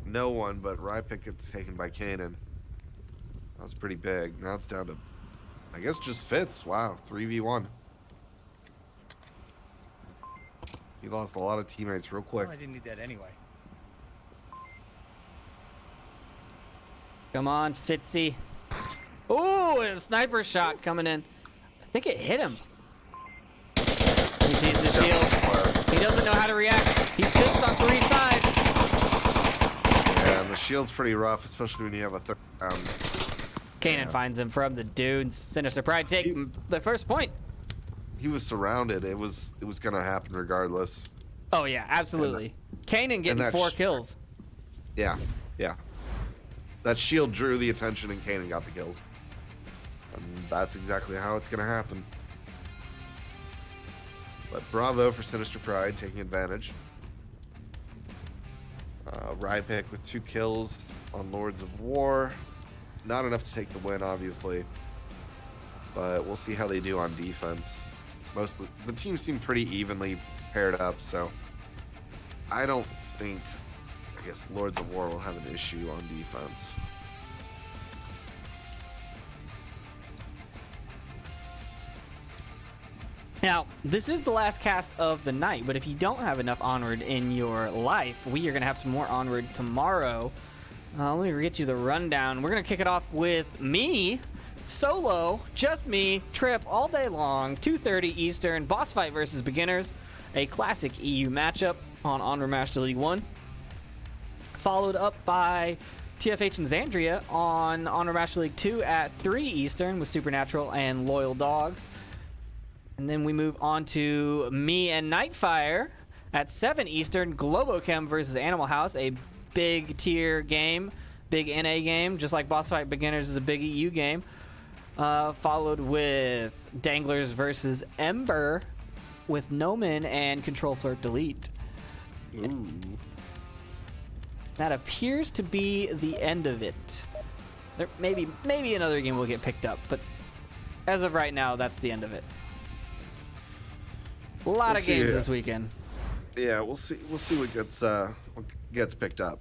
no one, but Rypick gets taken by Kanan. That was pretty big. Now it's down to, I guess, just Fitz. Wow, 3v1. He lost a lot of teammates real quick. I didn't need that anyway. Come on, Fitzy. Ooh, and a sniper shot coming in. I think it hit him. He sees the shield. He doesn't know how to react. He's pinched on 3 sides. Yeah, and the shield's pretty rough, especially when you have a third round. Kanan finds him from the dunes. Sinister Pride take the first point. He was surrounded. It was gonna happen regardless. Oh, yeah, absolutely. Kanan getting that 4 kills. Yeah. That shield drew the attention and Kanan got the kills. And that's exactly how it's gonna happen. But bravo for Sinister Pride taking advantage. Rypick with 2 kills on Lords of War. Not enough to take the win, obviously. But we'll see how they do on defense. Mostly, the teams seem pretty evenly paired up, so I don't think, I guess, Lords of War will have an issue on defense. Now, this is the last cast of the night, but if you don't have enough Onward in your life, we are going to have some more Onward tomorrow. Let me get you the rundown. We're going to kick it off with me, solo, just me, Trip, all day long, 2:30 Eastern, boss fight versus beginners, a classic EU matchup on Onward Master League 1. Followed up by TFH and Xandria on Onward Master League 2 at 3 Eastern with Supernatural and Loyal Dogs. And then we move on to me and Nightfire at 7 Eastern, Globochem versus Animal House, a big tier game, big NA game, just like Boss Fight Beginners is a big EU game. Followed with Danglers versus Ember with Noman and Control Flirt Delete. Ooh. That appears to be the end of it. There, maybe another game will get picked up, but as of right now, that's the end of it. A lot We'll of see, games this weekend. Yeah, we'll see what gets picked up.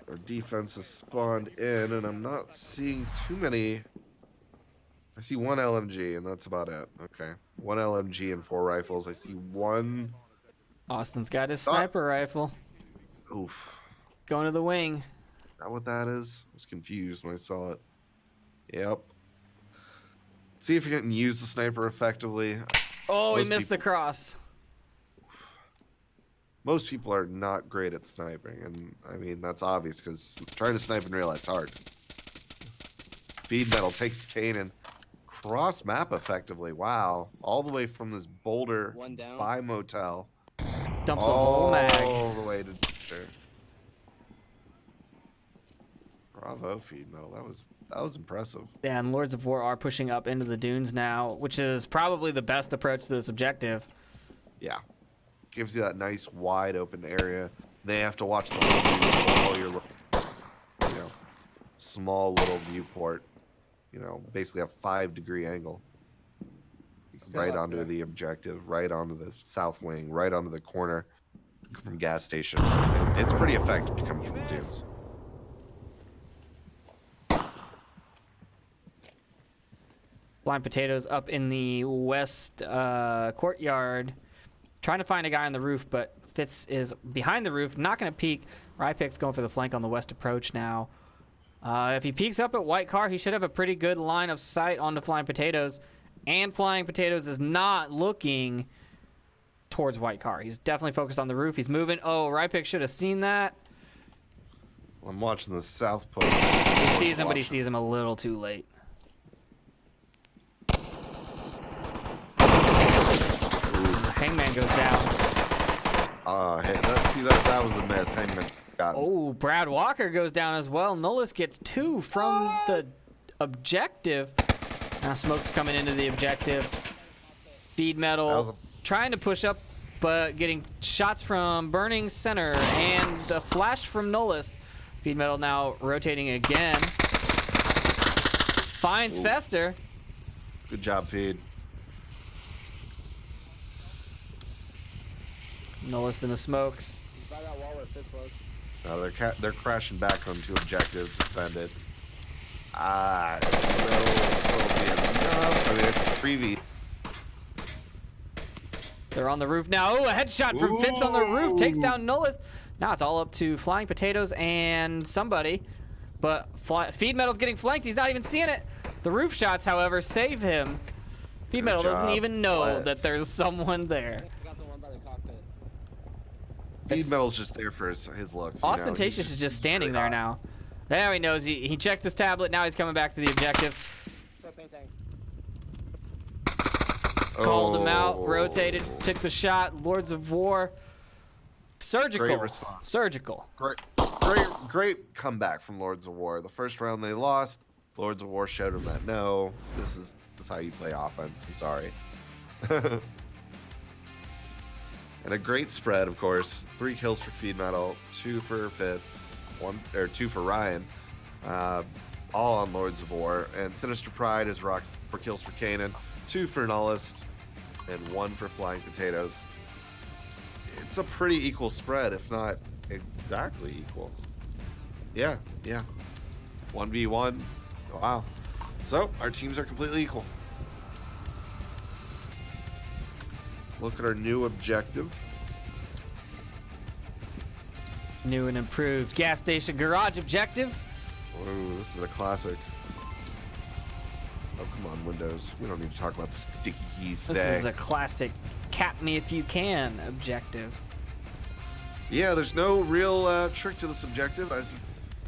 Our defense has spawned in, and I'm not seeing too many. I see 1 LMG, and that's about it. Okay, 1 LMG and 4 rifles. I see 1 Austin's got his sniper rifle. Oof. Going to the wing. Is that what that is? I was confused when I saw it. Yep. See if you can use the sniper effectively. Oh, he Most missed the people- cross. Most people are not great at sniping, and I mean that's obvious because trying to snipe in real life's hard. Feed Metal takes Kanan cross map effectively. Wow, all the way from this boulder One down. by motel Dumps a whole mag. all the way to sure. Bravo, Feed Metal. That was impressive. Yeah, and Lords of War are pushing up into the dunes now, which is probably the best approach to this objective. Yeah. Gives you that nice wide open area. They have to watch the whole view while you're looking, you know, small little viewport. You know, basically a 5-degree angle. Right onto the objective, right onto the south wing, right onto the corner from gas station. It's pretty effective coming from the dunes. Blind Potatoes up in the west courtyard, trying to find a guy on the roof, but Fitz is behind the roof, not going to peek. Rypik's going for the flank on the west approach now. If he peeks up at White Car, he should have a pretty good line of sight onto Flying Potatoes, and Flying Potatoes is not looking towards White Car. He's definitely focused on the roof. He's moving. Oh, Rypik should have seen that. I'm watching the south post. He sees him, but he sees him a little too late. Hangman goes down. That was a miss. Hangman got him. Oh, Brad Walker goes down as well. Nullis gets 2 from the objective. Now Smoke's coming into the objective. Feed Metal trying to push up, but getting shots from Burning Center and a flash from Nullis. Feed Metal now rotating again. Finds Fester. Good job, Feed. Nullis in the smokes. By that wall where Fitz was. They're crashing back onto objective to defend it. Will be enough. I mean, it's a preview. They're on the roof now. Oh, a headshot from Fitz on the roof takes down Nullis. Now it's all up to Flying Potatoes and somebody. But Feed Metal's getting flanked. He's not even seeing it. The roof shots, however, save him. Feed Metal doesn't even know that there's someone there. I got the one by the cockpit. Feed Metal's just there for his looks. Ostentatious is just standing there now. Now he knows he checked his tablet. Now he's coming back to the objective. Called him out, rotated, took the shot. Lords of War. Surgical. Great response. Surgical. Great comeback from Lords of War. The first round they lost. Lords of War showed them that no, this is how you play offense. I'm sorry. And a great spread, of course. 3 kills for Feed Metal, 2 for Fitz, 2 for Ryan. All on Lords of War. And Sinister Pride is rock for kills for Kanan, 2 for Nullist, and 1 for Flying Potatoes. It's a pretty equal spread, if not exactly equal. Yeah. 1v1. Wow. So, our teams are completely equal. Look at our new objective. New and improved gas station garage objective. Ooh, this is a classic. Oh, come on, Windows. We don't need to talk about sticky keys today. This is a classic cap me if you can objective. Yeah, there's no real trick to this objective.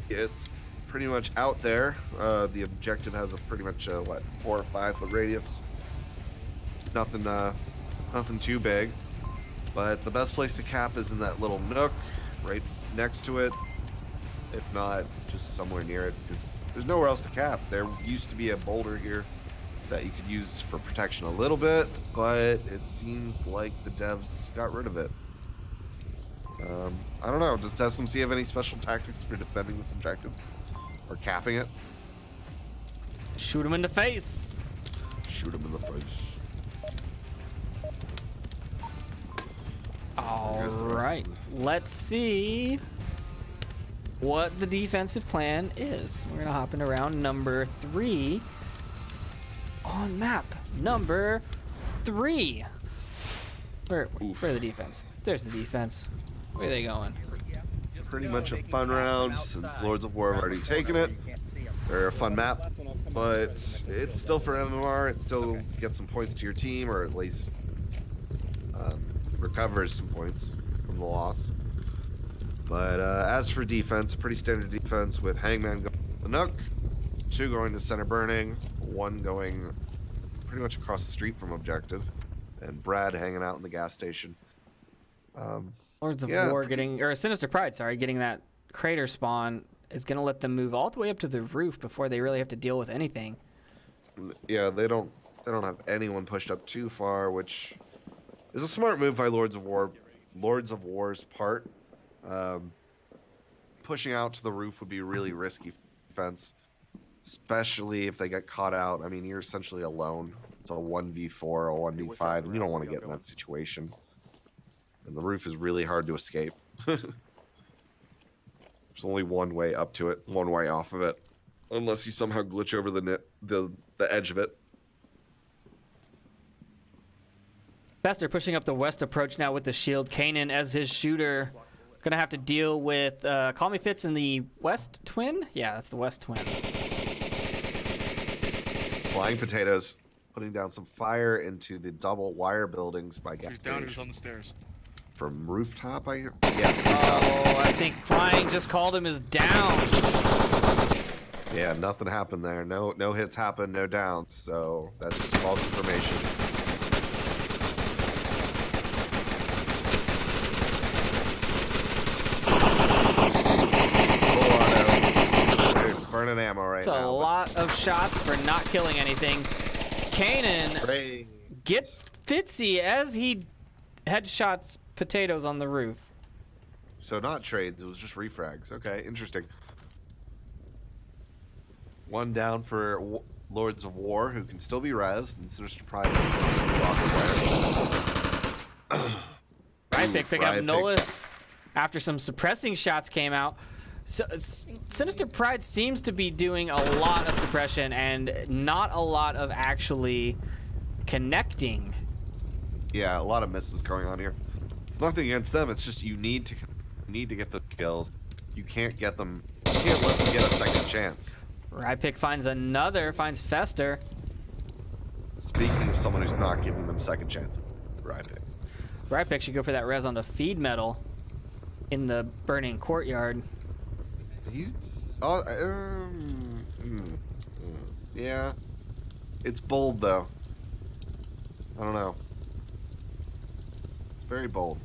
It's pretty much out there. The objective has a pretty much 4 or 5 foot radius. Nothing too big. But the best place to cap is in that little nook right next to it. If not, just somewhere near it, because there's nowhere else to cap. There used to be a boulder here that you could use for protection a little bit, but it seems like the devs got rid of it. I don't know. Does TSMC have any special tactics for defending this objective? Or capping it? Shoot him in the face. Shoot him in the face. All right. Let's see what the defensive plan is. We're going to hop into round number 3 on map number 3. Where the defense? There's the defense. Where are they going? Pretty much a fun round since Lords of War have already taken it. They're a fun map, but it's still for MMR. It still gets some points to your team, or at least recovers some points from the loss. But as for defense, pretty standard defense with Hangman going to the Nook, 2 going to center burning, 1 going pretty much across the street from objective, and Brad hanging out in the gas station. Lords of War getting, or Sinister Pride, sorry, getting that crater spawn is going to let them move all the way up to the roof before they really have to deal with anything. Yeah, they don't have anyone pushed up too far, which is a smart move by Lords of War's part. Pushing out to the roof would be really risky defense, especially if they get caught out. I mean, you're essentially alone. It's a 1v4 or 1v5, and you don't want to get in that situation. And the roof is really hard to escape. There's only one way up to it, one way off of it, unless you somehow glitch over the edge of it. Fester pushing up the west approach now with the shield. Kanan as his shooter. Gonna have to deal with Call Me Fitz in the west twin? Yeah, that's the west twin. Flying potatoes, putting down some fire into the double wire buildings by gas He's down, station. he's on the stairs. From rooftop, I hear? Yeah, rooftop. Oh, I think Flying just called him as down. Yeah, nothing happened there. No hits happened, no downs. So that's just false information. Burning ammo right That's now. a lot of shots for not killing anything. Kanan gets Fitzy as he headshots potatoes on the roof. So not trades, it was just refrags. Okay, interesting. 1 down for Lords of War, who can still be rezzed, and Sinister Pride. Rypick picking up Nullist after some suppressing shots came out. So, Sinister Pride seems to be doing a lot of suppression and not a lot of actually connecting. Yeah, a lot of misses going on here. It's nothing against them. It's just you need to get the kills. You can't get them. You can't let them get a second chance. Rypick finds Fester. Speaking of someone who's not giving them second chances, Rypick should go for that res on the feed metal in the burning courtyard. He's yeah. It's bold though. I don't know. It's very bold.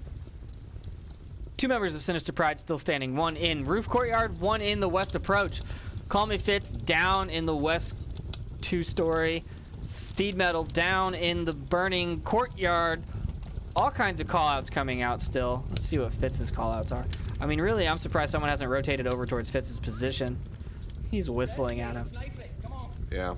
2 members of Sinister Pride still standing. 1 in roof courtyard, 1 in the west approach. Call Me Fitz down in the west 2-story. Feed metal down in the burning courtyard. All kinds of callouts coming out still. Let's see what Fitz's callouts are. I mean, really, I'm surprised someone hasn't rotated over towards Fitz's position. He's whistling at him. Yeah.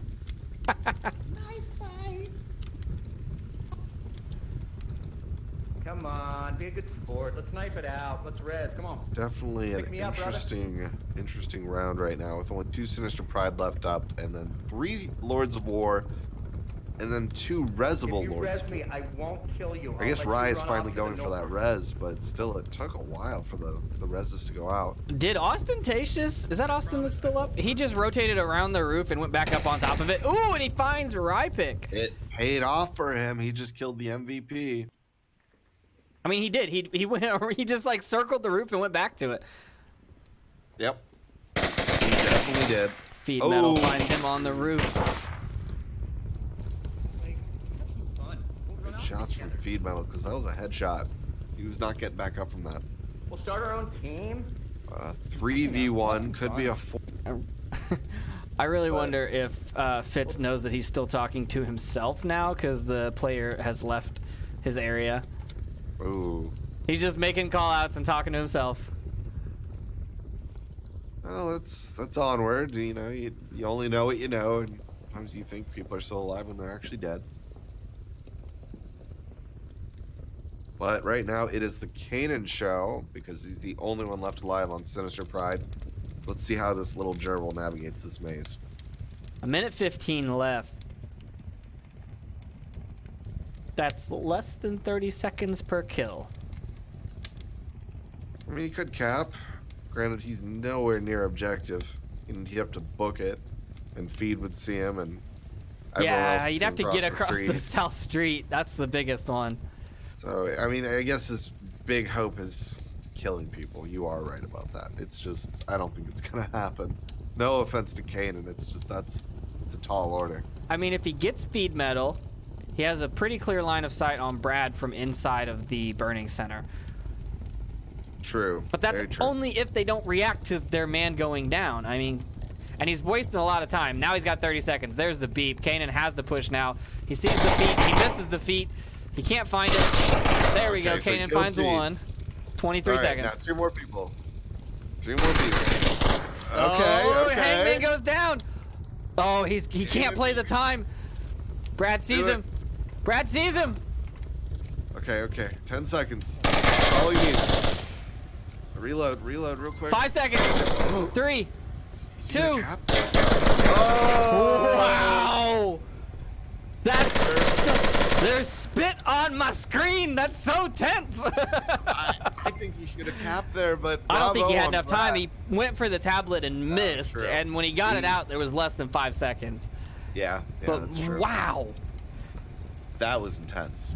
Come on, be a good sport. Let's knife it out. Let's res. Come on. Definitely an Pick me up, brother. interesting round right now with only 2 Sinister Pride left up, and then 3 Lords of War, and then 2 Resable If you Lords. res me, I won't kill you. I guess Rye is finally going for that res, but still, it took a while for the reses to go out. Did Ostentatious, is that Austin that's still up? He just rotated around the roof and went back up on top of it. Ooh, and he finds Rypick. It paid off for him. He just killed the MVP. I mean, he did. He went over, he just like circled the roof and went back to it. Yep. He definitely did. Feed metal finds him on the roof. Good shots from Feed Metal, because that was a headshot. He was not getting back up from that. We'll start our own team. 3v1 could be a 4. I really wonder if Fitz knows that he's still talking to himself now because the player has left his area. Ooh. He's just making call-outs and talking to himself. Well, that's Onward. You know, you only know what you know, and sometimes you think people are still alive when they're actually dead. But right now, it is the Kanan show, because he's the only one left alive on Sinister Pride. Let's see how this little gerbil navigates this maze. 1:15 left. That's less than 30 seconds per kill. I mean, he could cap. Granted, he's nowhere near objective. And he'd have to book it, and Feed would see him, and everyone else Yeah, would you'd see have him to get across street. the south street. That's the biggest one. So, I mean, I guess his big hope is killing people. You are right about that. It's just, I don't think it's going to happen. No offense to Kanan, it's just, it's a tall order. I mean, if he gets feed metal, he has a pretty clear line of sight on Brad from inside of the burning center. True. But that's very true. only if they don't react to their man going down. I mean, and he's wasting a lot of time. Now he's got 30 seconds. There's the beep. Kanan has the push now. He sees the feet. He misses the feet. He can't find it. There we go. Okay, so Kanan killed finds Feed. one. 23 All right, seconds. now 2 more people. 2 more people. Okay, Oh, okay. Hangman goes down. Oh, he can't play the time. Brad sees Do it. him. Brad sees him. Okay, okay. 10 seconds. That's all you need. Reload real quick. 5 seconds. 3, See the 2. cap? Wow. There's spit on my screen. That's so tense. I think he should have capped there, but I don't think he had bravo enough on time. Brad. He went for the tablet and missed, true. and when he got it out, there was less than 5 seconds. Yeah, But that's true. wow. That was intense.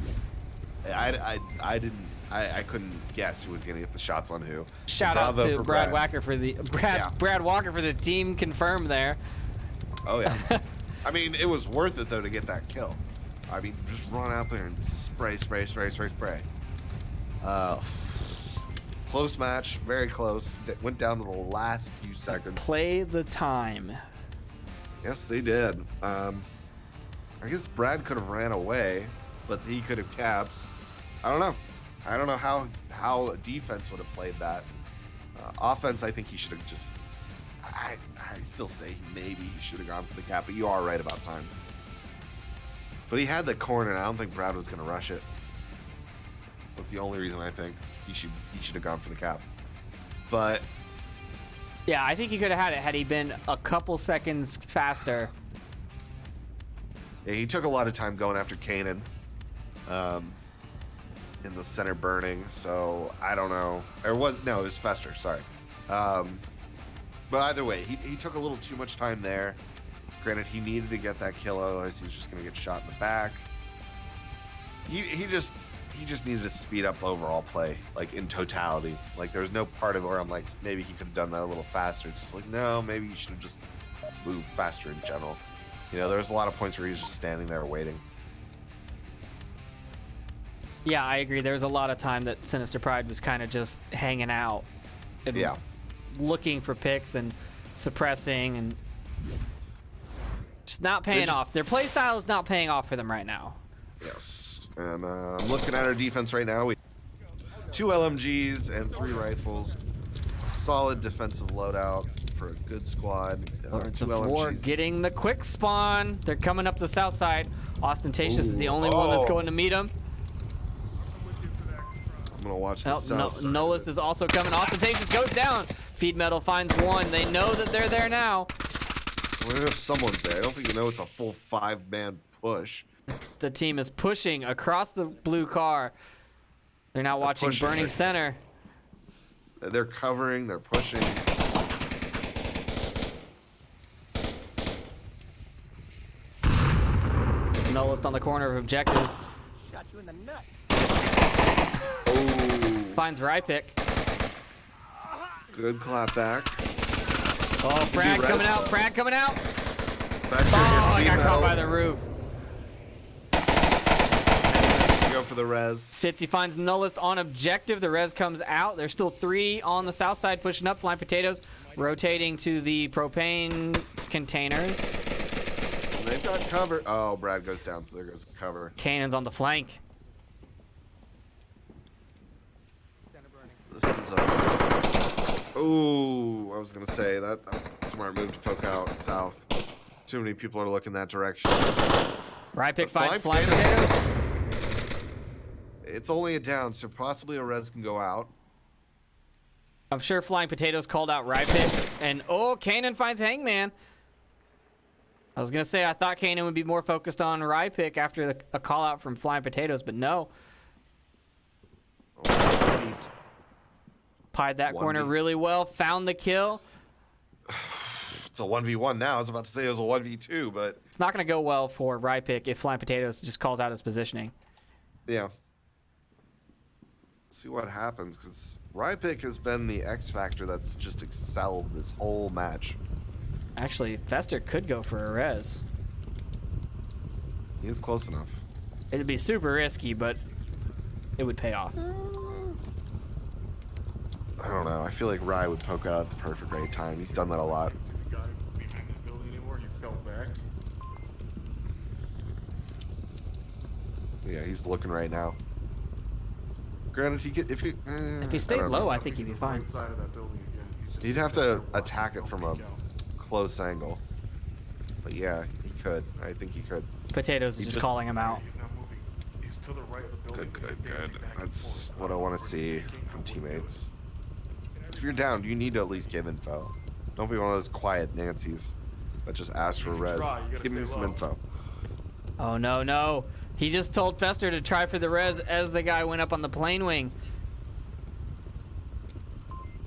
I couldn't guess who was gonna get the shots on who. Shout out Bravo to for Brad Walker for the Yeah. Brad Walker for the team confirm there. Oh yeah. I mean, it was worth it though to get that kill. I mean, just run out there and spray. Close match, very close. Went down to the last few seconds. Play the time. Yes, they did. I guess Brad could have ran away, but he could have capped. I don't know. I don't know how defense would have played that. Offense, I think he should have just. I still say maybe he should have gone for the cap, but you are right about time. But he had the corner, and I don't think Brad was going to rush it. That's the only reason I think he should have gone for the cap. But Yeah, I think he could have had it had he been a couple seconds faster. yeah, he took a lot of time going after Kanan in the center burning. So I don't know. It was Fester. Sorry. But either way, he took a little too much time there. Granted, he needed to get that kill, otherwise he was just going to get shot in the back. He just needed to speed up the overall play, like in totality. Like there's no part of it where I'm like, maybe he could have done that a little faster. It's just like, no, maybe he should have just moved faster in general. You know, there's a lot of points where he was just standing there waiting. Yeah, I agree. There's a lot of time that Sinister Pride was kind of just hanging out and Yeah. looking for picks and suppressing and just not paying off. Their play style is not paying off for them right now. Yes. And I'm looking at our defense right now. We 2 LMGs and 3 rifles. Solid defensive loadout for a good squad. Lords 2 of War LMGs. getting the quick spawn. They're coming up the south side. Ostentatious is the only one that's going to meet him. I'm gonna watch the Oh, south side. Nolus is also coming. Ostentatious goes down. Feed Metal finds one. They know that they're there now. Well, if someone's there, I don't think you know it's a full 5-man push. The team is pushing across the blue car. They're now watching pushing. Burning Center. They're covering, they're pushing. Nolus on the corner of objectives. Got you in the nut. Oh, Finds Rypick. good clap back. Oh, Frag res coming out. though. Frag coming out. Fester Oh, I gets got caught metal. by the roof. Go for the res. Fitzy finds Nullist on objective. The res comes out. There's still 3 on the south side pushing up. Flying Potatoes rotating to the propane containers. They've got cover. Oh, Brad goes down, so there goes cover. Cannon's on the flank. Center burning. This is oh, I was gonna say that smart move to poke out south. Too many people are looking that direction. Rypick But finds Flying Flying Potatoes. It's only a down, so possibly a res can go out. I'm sure Flying Potatoes called out Rypick. And oh, Kanan finds Hangman. I was going to say, I thought Kanan would be more focused on Rypick after a call out from Flying Potatoes, but no. Pied that corner really well, found the kill. It's a 1v1 now. I was about to say it was a 1v2, but It's not going to go well for Rypick if Flying Potatoes just calls out his positioning. yeah. See what happens, because Rypick has been the X factor that's just excelled this whole match. Actually, Fester could go for a res. He is close enough. It'd be super risky, but it would pay off. I don't know. I feel like Rye would poke out at the perfect right time. He's done that a lot. The guy behind the building anymore. You fell back. Yeah, he's looking right now. Granted, if He stayed don't low, know. I think he'd be fine. Right side of that building again. He's just He'd have to attack it from a peek out. close angle. But yeah, he could. I think he could. Potatoes is just calling him out. He's not moving. He's to the right of the building. Good. He's dancing back and That's forth. what I want to see from teammates. 'Cause if you're down, you need to at least give info. Don't be one of those quiet Nancys that just ask for res. try, you gotta Give me stay some low. info. Oh, no, no. He just told Fester to try for the res as the guy went up on the plane wing.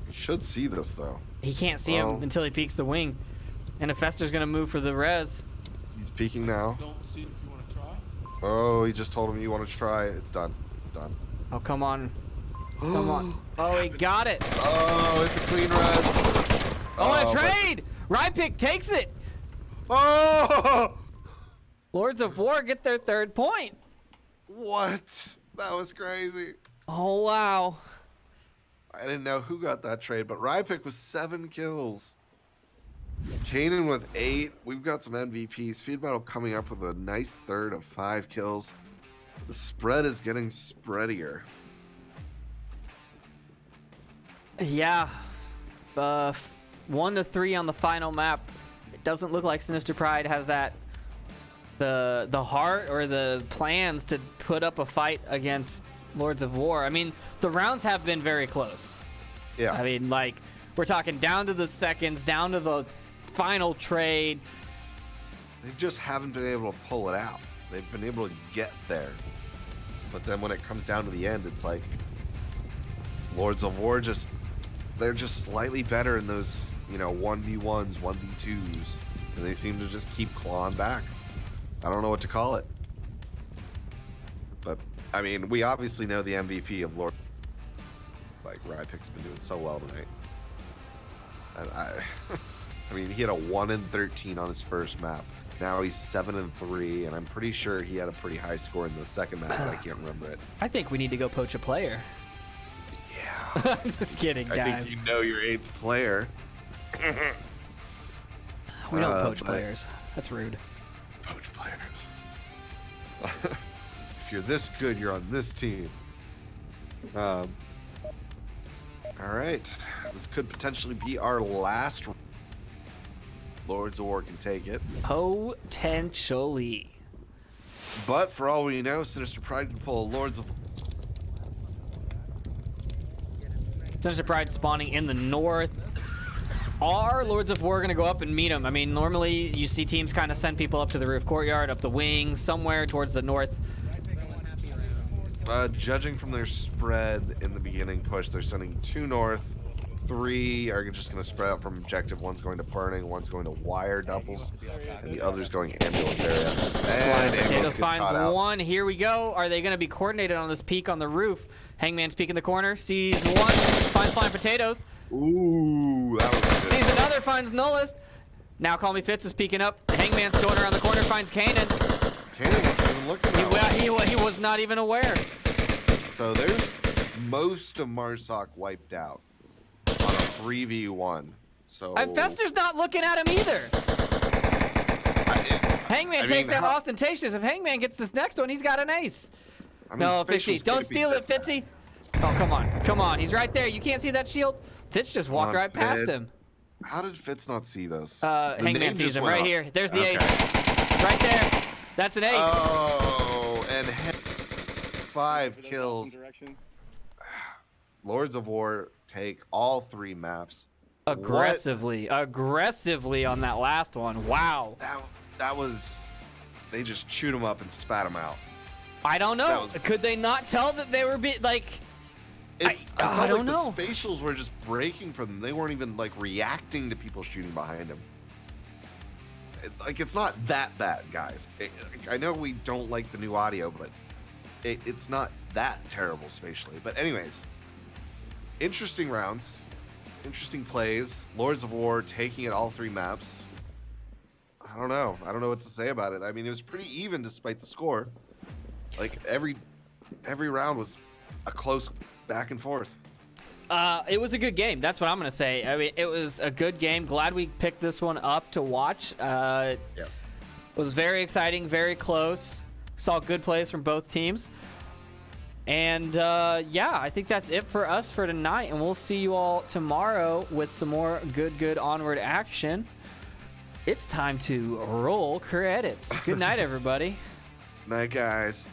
You should see this though. He can't see Well- him until he peeks the wing. And if Fester's going to move for the res, He's peeking now. Don't see if you want to try. Oh, he just told him you want to try. It's done. It's done. oh, come on. Come on. Oh, he got it. Oh, it's a clean res. Oh, and a but- trade! Rypick takes it. Oh! Lords of War get their 3rd point. What? That was crazy. Oh, wow. I didn't know who got that trade, but Rypick with 7 kills. Kanan with 8. We've got some MVPs. Feed Battle coming up with a nice 3rd of 5 kills. The spread is getting spreadier. Yeah. 1 to 3 on the final map. It doesn't look like Sinister Pride has the heart or the plans to put up a fight against Lords of War. I mean, the rounds have been very close. Yeah. I mean, like, we're talking down to the seconds, down to the final trade. They just haven't been able to pull it out. They've been able to get there. But then when it comes down to the end, it's like Lords of War they're just slightly better in those, 1v1s, 1v2s. And they seem to just keep clawing back. I don't know what to call it. But, I mean, we obviously know the MVP of Lord. Like, Rypick's been doing so well tonight. And I mean, he had a 1-13 on his first map. Now he's 7-3, and I'm pretty sure he had a pretty high score in the second map, but I can't remember it. I think we need to go poach a player. Yeah. I'm just kidding, I guys. think you know your 8th player. We don't poach but- players. That's rude. Poach players. If you're this good, you're on this team. All right. This could potentially be our last. Lords of War can take it. Potentially. But for all we know, Sinister Pride can pull a Lords of Sinister Pride spawning in the north. Are Lords of War going to go up and meet them? I mean, normally you see teams kind of send people up to the roof courtyard, up the wing, somewhere towards the north. Judging from their spread in the beginning push, they're sending 2 north, 3 are just going to spread out from objective. One's going to Burning, one's going to Wire doubles, and the other's going ambulance area. And Potatoes ambulance gets finds caught out. one. Here we go. Are they going to be coordinated on this peak on the roof? Hangman's peek in the corner, sees one, finds Flying Potatoes, Ooh, that was good. sees another, finds Nullist. Now Call Me Fitz is peeking up. Hangman's going around the corner, finds Kanan. Kanan wasn't even looking that way. He was not even aware. So there's most of Marsoc wiped out on a 3v1. So Fester's not looking at him either. Hangman takes that ostentatious. If Hangman gets this next one, he's got an ace. I mean, No, Spatial's Fitzy, don't gonna be steal it, this Fitzy. Oh, come on. Come on. He's right there. You can't see that shield? Fitz just walked on, right past Fitz. him. How did Fitz not see this? Hangman name sees just him went right up. here. There's the Okay. ace. Right there. That's an ace. Oh, and 5 kills. Lords of War take all 3 maps. Aggressively on that last one. Wow. they just chewed him up and spat him out. I don't know. That was- Could they not tell that they were like? I felt don't like know. the spatials were just breaking for them. They weren't even like reacting to people shooting behind them. It's not that bad, guys. I know we don't like the new audio, but it's not that terrible spatially. But anyways, interesting rounds, interesting plays. Lords of War taking it all 3 maps. I don't know what to say about it. I mean, it was pretty even despite the score. Like every round was a close back and forth. It was a good game. That's what I'm gonna say. I mean, it was a good game. Glad we picked this one up to watch. Yes. It was very exciting, very close. Saw good plays from both teams. And yeah, I think that's it for us for tonight. And we'll see you all tomorrow with some more good Onward action. It's time to roll credits. Good night, everybody. Night, guys.